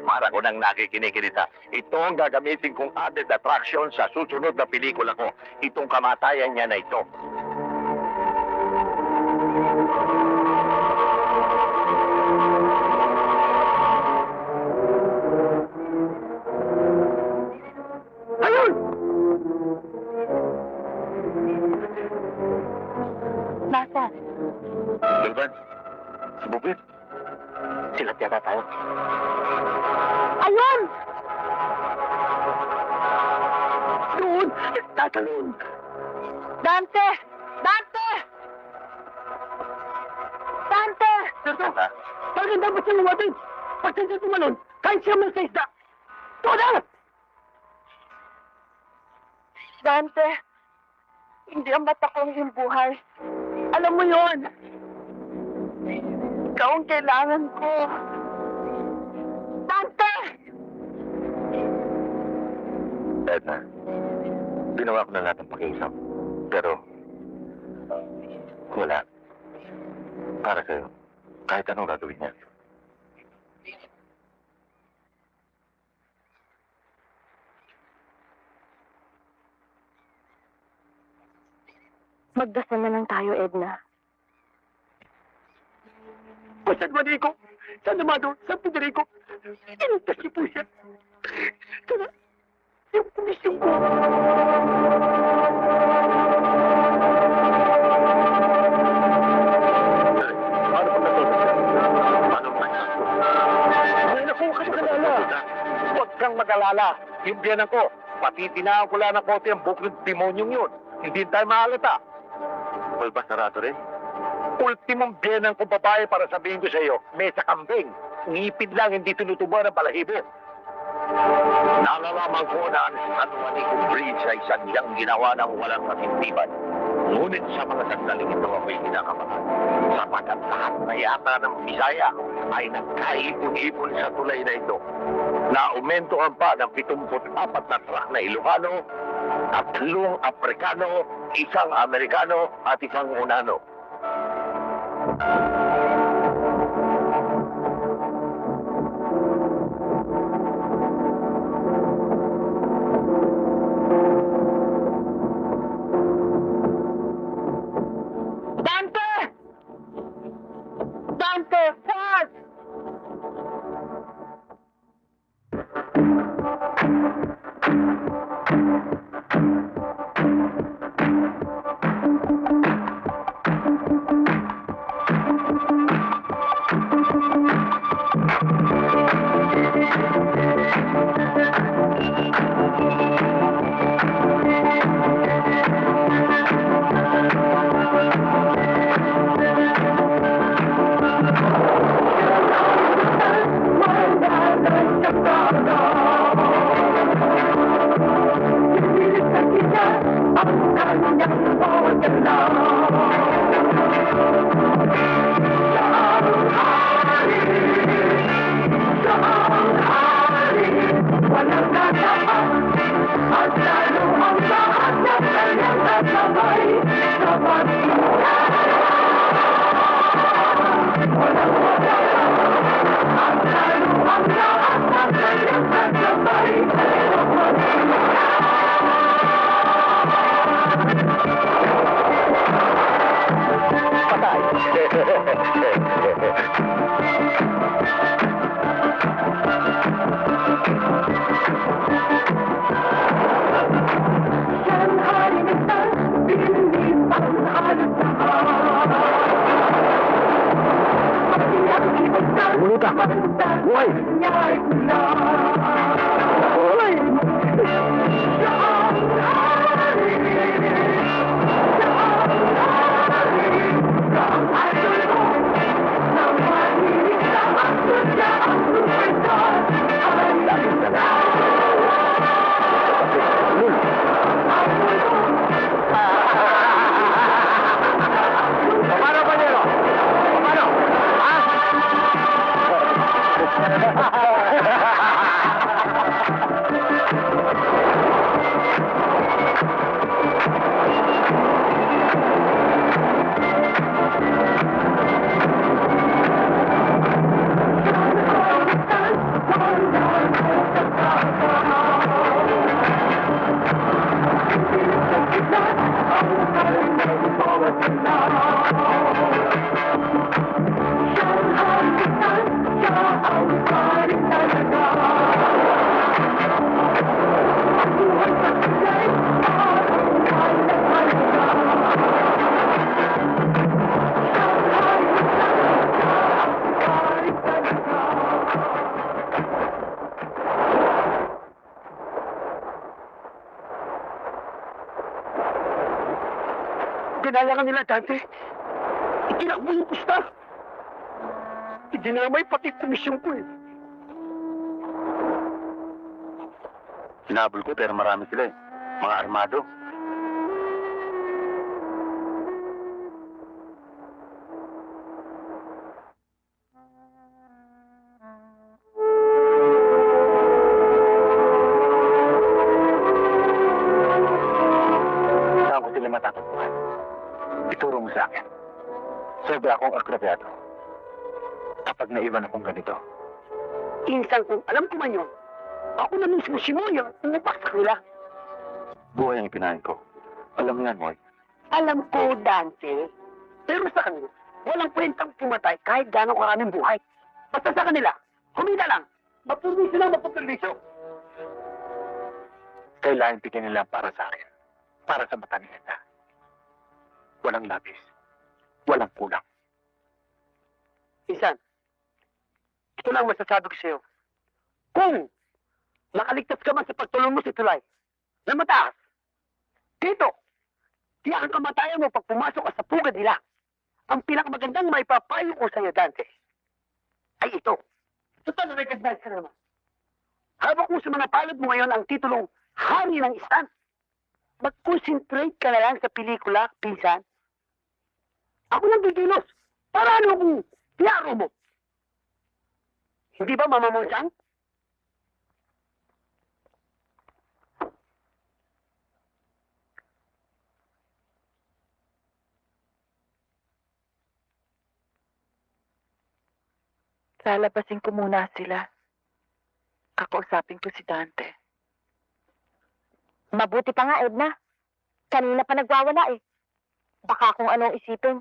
Para ko nang nakikinig-kinita. Ito ang gagamitin kong added attraction sa susunod na pelikula ko. Itong kamatayan niya na ito. Ayun! nasaan? Galvan, sa bukid. Sila tiyata tayo. Ayun! Doon! Tatalon! Dante! Dante! Dante! Serto! Bakit dapat siya lumating? Pag siya tumalon, kahit siya may sa isda. Toda! Dante! Hindi ang mata ko yung buhay. Alam mo yon. Ikaw ang kailangan ko. Dante! Edna, ginawa ko na lahat ng pakiusap. Pero, wala. Para sa'yo, kahit anong gagawin niya. Magdasal na lang tayo, Edna. O San Juanico, San Amado, San Federico, inuntas niyo po siya. Kaya, yung komisyon ko. Paano pa natulog? Paano pa natulog? Ay, naku, huwag kang mag-alala. Huwag kang mag-alala. Yung biyanan ko, patitinaan ko lang ng kote ang buklod demonyong yun. Hindi tayo mahalata. Walba sarado rin? Ultimong biyanan ko babae para sabihin ko sa iyo, mesa kambing. Ngipin lang, hindi tinutubo ng balahibo. Nalalaman ko na ang San Juanico Bridge ay sadyang ginawa ng walang matintiban. Ngunit sa mga sandaling ito ako'y kinakabahan. Sapagkat lahat na yata ng Bisaya ay nagkaipon-ipon sa tulay na ito. Naumentohan pa ng 74 na truck na Ilocano, 3 Afrikano, 1 Amerikano at 1 Unano. Dante! Dante, fast! Buluta! Buhay! Buhay! Paano ba nyo? Paano? Kinalangan nila, Dante. Itinakbo yung pusta. Idinamay pati komisyon ko eh. Sinabol ko pero marami sila eh. Mga armado. Ituro mo sa akin. Sobra akong agrabyado. Kapag naiwan akong ganito. Insan kung alam ko man yun, ako na mismo si Moya ang napaksak nila. Buhay ang ipinahin ko. Alam mo yan, Moy. Alam ko, Dante. Pero sa kanila, walang kwentang pumatay kahit gano'ng karaming buhay. Basta sa kanila, kumita lang. Mapurwisyo lang, mapapurwisyo. Kailangan bigyan nila para sa akin. Para sa mata nila. Walang labis. Walang kulang. Insan, ito lang masasabi ko sa'yo. Kung nakaligtas ka man sa pagtulong mo si Tulay, na mataas, dito, tiyak ang kamatayan mo pag pumasok ka sa pugad nila. Ang pinakamagandang maipapayo ko sa'yo, Dante, ay ito. Total, recognize ka naman. Habang mo sa mga palad mo ngayon ang titulong Hari ng Istan, mag-concentrate ka na lang sa pelikula, pinsan. Ako lang gigilos. Para ano kung piyaro mo? Hindi ba, Mama Monsang? Lalabasin ko muna sila. Kakausapin ko si Dante. Mabuti pa nga, Edna. Kanina pa nagwawala eh. Baka kung anong isipin.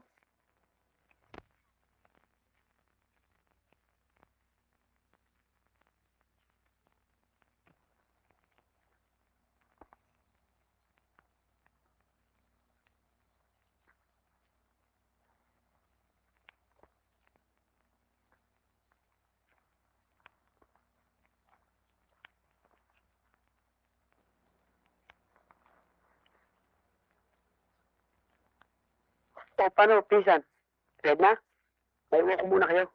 O paano, pinsan? Red na? May uwi ko muna kayo.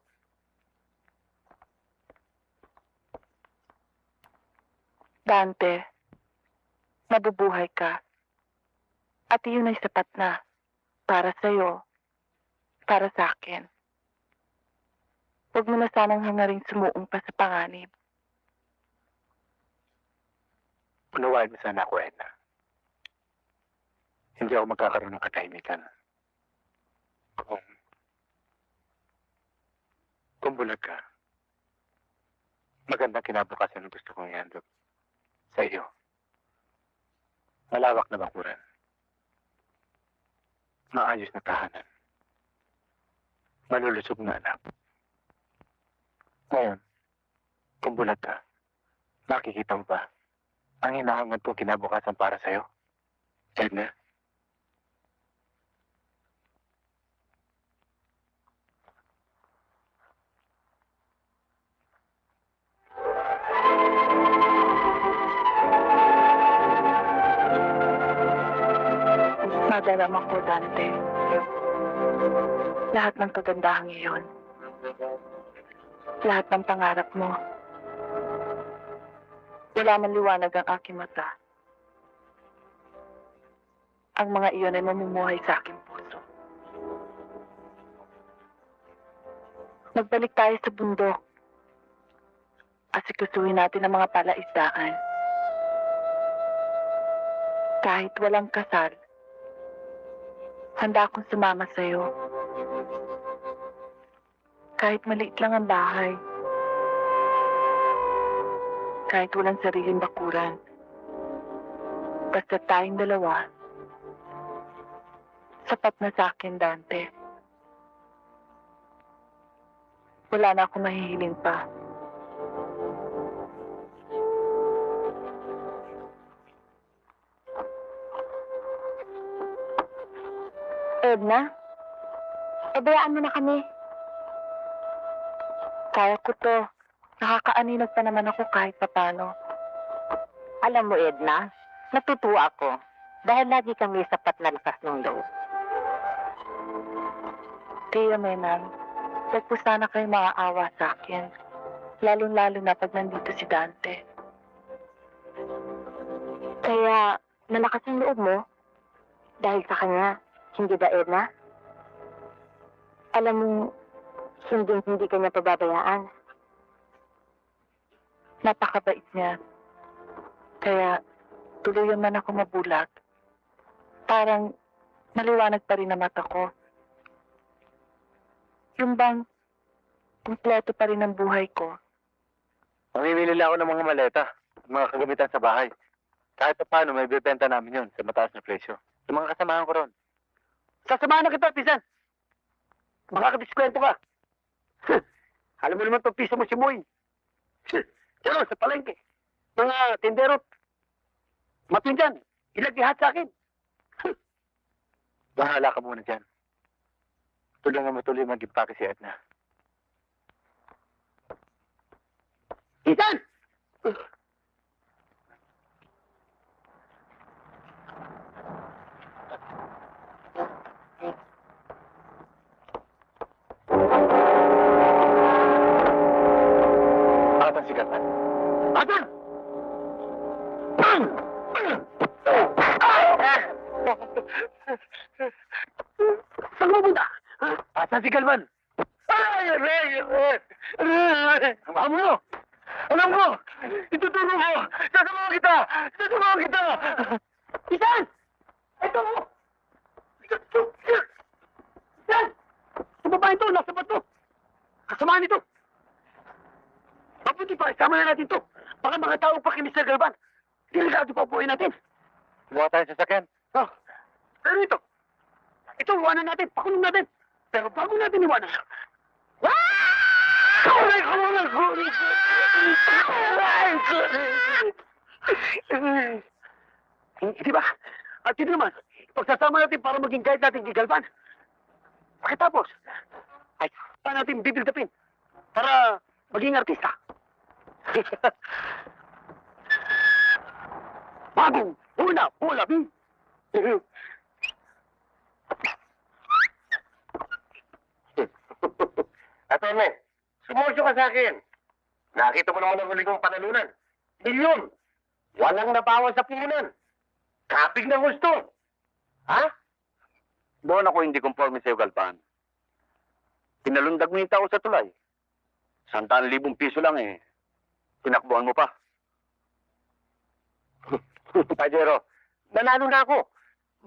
Dante, mabubuhay ka. At iyon ay sapat na. Para sa'yo. Para sa akin. Huwag mo na sanang hangaring sumuong pa sa panganib. Unawain mo sana ako, Edna. Hindi ako magkakaroon ng katahimikan. Kung bulag ka, magandang kinabukasan ang gusto kong ihandog sa iyo. Malawak na bakuran. Maayos na tahanan. Malulusog na anak. Ngayon, kung bulag ka, makikita mo ba ang hinahangad kong kinabukasan para sa'yo? Edna? Madarama ko, Dante. Lahat ng kagandahang iyon. Lahat ng pangarap mo. Wala man liwanag ang aking mata. Ang mga iyon ay mamumuhay sa aking puso. Magbalik tayo sa bundok. Asikasuhin natin ang mga palaisdaan. Kahit walang kasal, handa akong sumama sa'yo. Kahit maliit lang ang bahay. Kahit walang sariling bakuran. Basta tayong dalawa. Sapat na sa akin, Dante. Wala na akong mahihiling pa. Edna, bayaan mo na kami. Kaya ko to. Nakakaaninag pa naman ako kahit papano. Alam mo, Edna, natutuwa ako dahil lagi kang may sapat na lakas ng loob. Tia Menang, huwag po sana kayo maaawa sa akin. Lalong-lalo na pag nandito si Dante. Kaya, nalakas ang loob mo? Dahil sa kanya, hindi ba, Edna? Alam mo, hindi kanya pababayaan. Napakabait niya. Kaya tuluyan man ako mabulag. Parang maliwanag pa rin ang mata ko. Yung bang, kumpleto pa rin ang buhay ko. Mamimili lang ako ng mga maleta at mga kagamitan sa bahay. Kahit pa paano, may bibenta namin yun sa mataas na presyo. Sa mga kasamahan ko ron. Sasamahan na kita, Pisan. Makakadiskwento ka. Alam mo naman itong piso mo si Boy. Pero sa palengke, mga tindero, matuin dyan, ilaghihat sa akin. Bahala ka muna dyan. Tulungan mo tuloy mag-impake si Edna. Pisan! Atan si Gatan. Atan! Saan mo punta? Atan si Galvan. Ay, aray! Ang mo! Alam ko! Ituturo ko! Sasamahan kita! Sasamahan kita! Isan! Ito! Isan! Sa babae ito! Nasa bato! Kasamahan ito! Mabuti pa! Isama na natin ito! Baka mga tao pa kay Mr. Galvan! Delikado pa buhay natin! Buha tayo sa sakyan. Oh, pero ito! Ito, iwanan natin! Pakulong natin! Pero bago natin iwanan, Aray ko! Aray ko! Aray ko! Di ba? At yun naman, pagsasama natin para maging guide natin kay Galvan. Pagkatapos, ay pa natin bibildapin para maging artista. Bagong una, bola, Atome, sumosyo ka sa akin. Nakita mo naman ang huli kong panalunan. Milyon. Walang nabawas sa punan. Kapig ng gusto. Ha? Doon ako hindi conforme sa'yo, Galpan. Pinalundag mo yung tao sa tulay. 100,000 piso lang eh. Tinakbuhan mo pa. Pajero, nanalo na ako.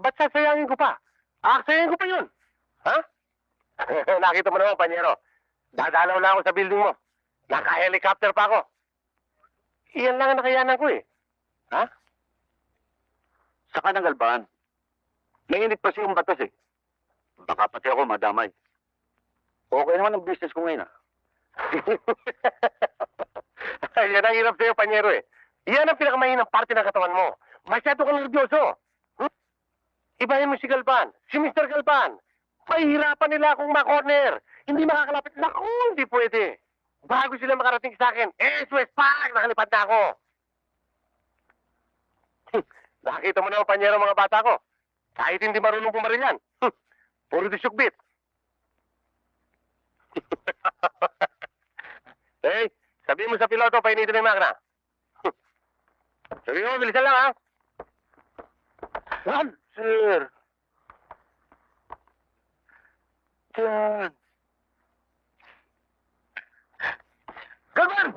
Ba't sasayangin ko pa? Aksayangin ko pa yun. Ha? Nakita mo naman, Panyero. Dadalaw lang ako sa building mo. Naka-helicopter pa ako. Iyan lang ang nakayanan ko eh. Ha? Saka ng Galban. Nainit pa siyang batas eh. Baka pati ako madamay. Okay naman ang business ko ngayon ah. Yan ang hirap sa'yo, Panyero eh. Yan ang pinakamahinang parte ng katawan mo. Masyado kang nervyoso. Ibahin mo si Galban, si Mr. Galban. Mahihirapan nila akong ma-corner. Hindi makakalapit. Naku, hindi pwede. Bago sila makarating sa akin, SOS Pack! Nakalipad na ako. Nakakita mo naman, Panyero, mga bata ko. Kahit hindi marunong pumaril yan. Puro disyukbit. Hey, sabihin mo sa piloto, painitin na yung makina. Sabihin mo, bilisan lang ha. Saan? Sir. Diyan. Galvan!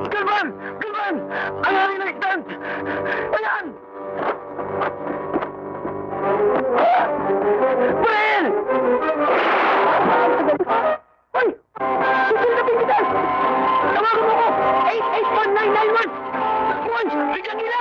Galvan! Galvan! Ayan na stand! Ayan! Brel! Hoy! Susunod na pinitan! Tawagan mo ko! 881-991! Takbuhan! Bigyan nila!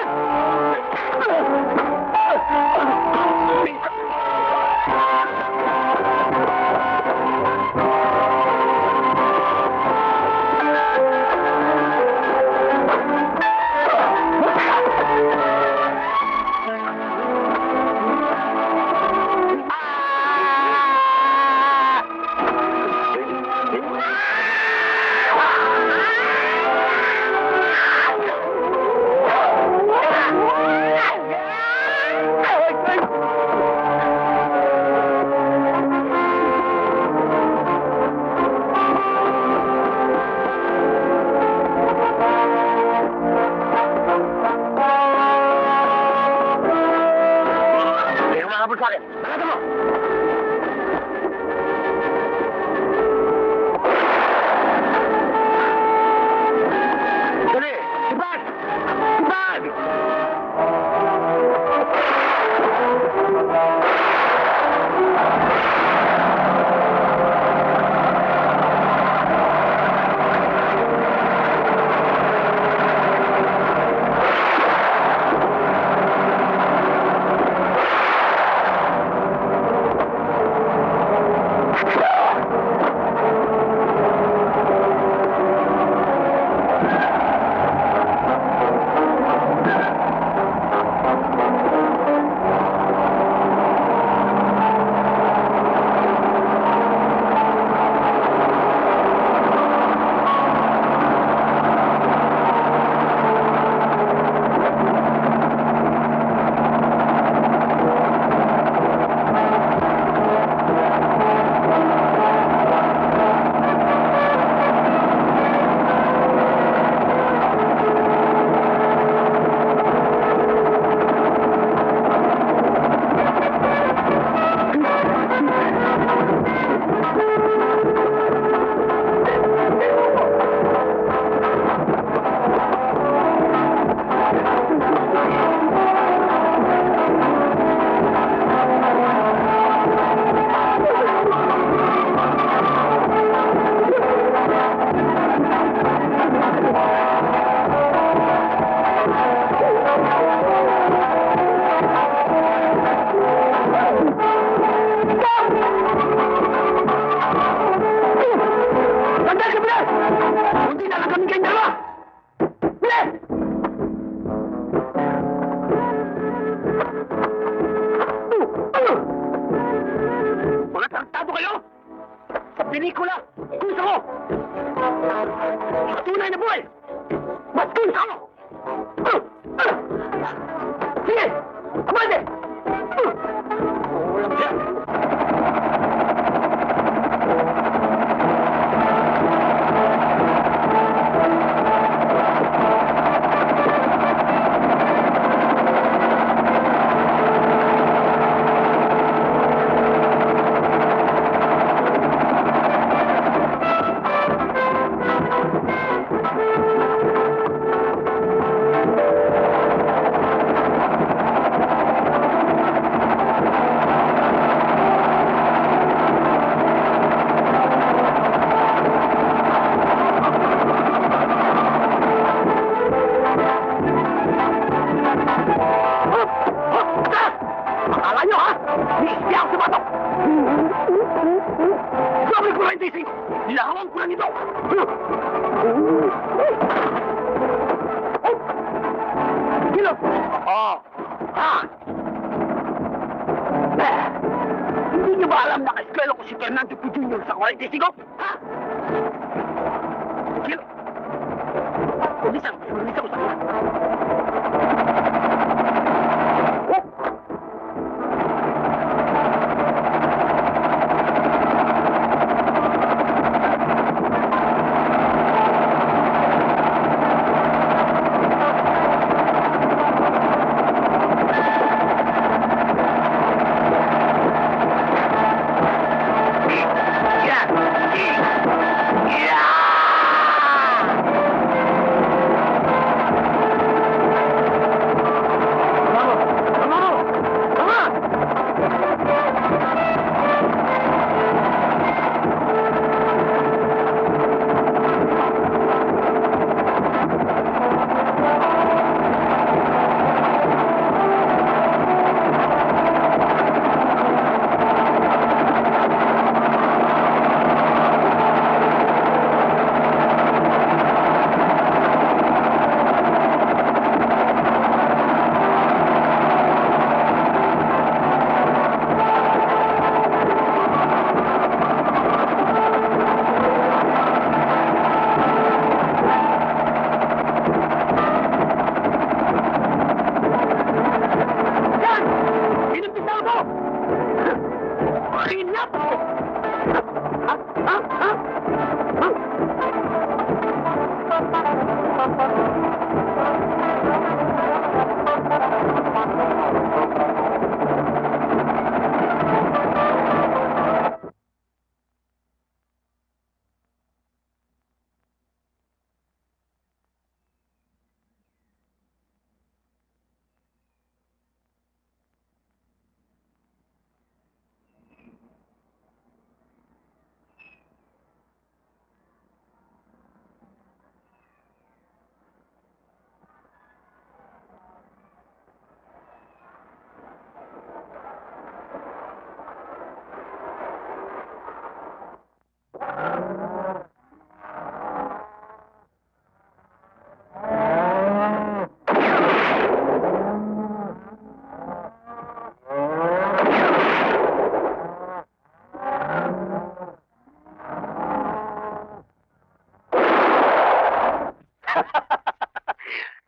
kayo? Sa pelikula, kung ako! Sa tunay na buhay, mas kung ako! Sige! Abante! Walang siya! Akala nyo, ha? Ni-ispi ako sa batok! Sabi ko 95! Nilahawan ko lang ito! Kilo! Oh! Ha? Hindi nyo ba alam na ka-eskwelo ko si Fernando P. Jr. sa 45? Ha? Kilo! Ulisan ko sa kanya.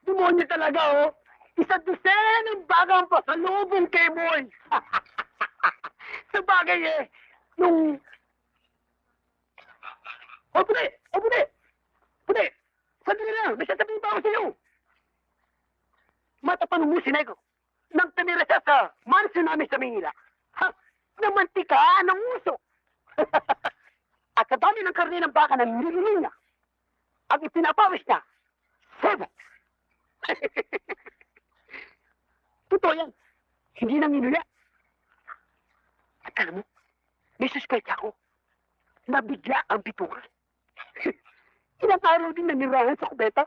Demonyo talaga, oh! Isa dosenang bagang pasalubong kay Boy! Sa bagay, eh, nung... Oh, puti! Oh, puti! Puti! Sandali lang! May sasabihin pa ako sa'yo! Matapanong mo sinay ko. Nang tanira siya sa mansion namin sa Manila. Ha? Namantika ng uso! At sa dami ng karne ng baka na nililing niya, ang ipinapawis niya, 7! Totoo yan. Hindi nang inuya. At alam mo, may suspect ako. Nabigla ang bitukan. Ilang araw din nanirahan sa kubeta.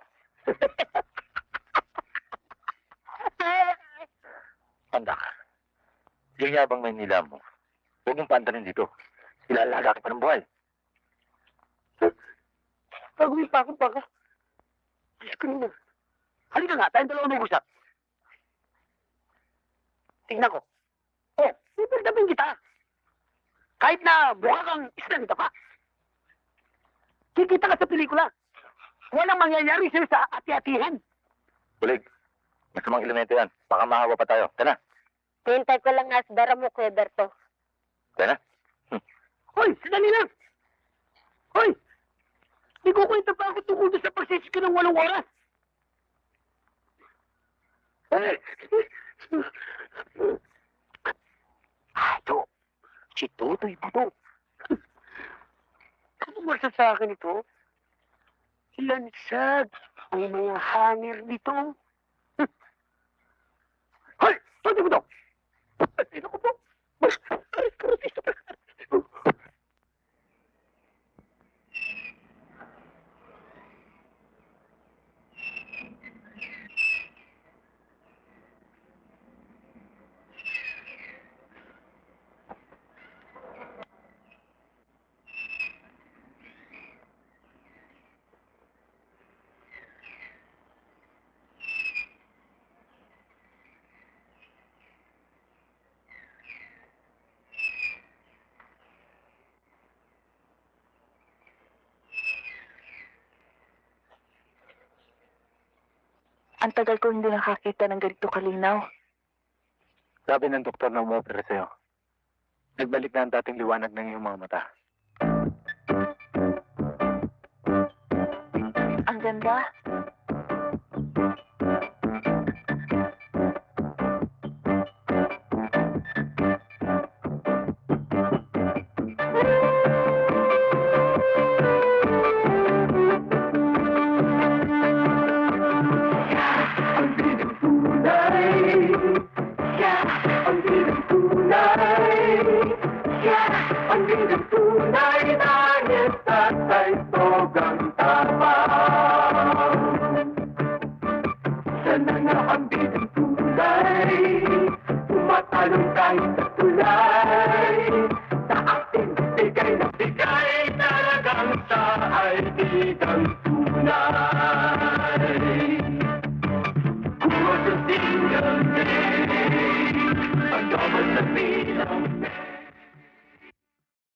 Tanda ka. Yung yabang Maynila mo, huwag mong pantanin dito. Ilalaga ka pa ng buhay. Gagawin pa akong baka. Diyos ko naman. Halika nga, tayong dalawa mag-usap. Tingnan ko. Oh, ipagdabing kita. Kahit na mukha kang isnanda pa. Kikita ka sa pelikula. Walang mangyayari sa'yo sa ati-atihan. Bulig, masamang elemento yan. Baka mahawa pa tayo. Tana. Hintay ko lang nga sa dara mo, Kuya Berto. Tana. Hoy, sandali lang! Hoy! Di ko kwenta pa ako tungkol doon sa pagsisiki ng 8 oras. Hey! Ito, si Totoy Buto. Ano marasa sa akin ito? Lansag ang mga hanger nito. Hoy! Totoy Buto! Sino ko po? Ang tagal ko hindi nakakita ng ganito kalinaw. Sabi ng doktor na umopera sa'yo, nagbalik na ang dating liwanag ng iyong mga mata. Ang ganda. Tumatalong kahit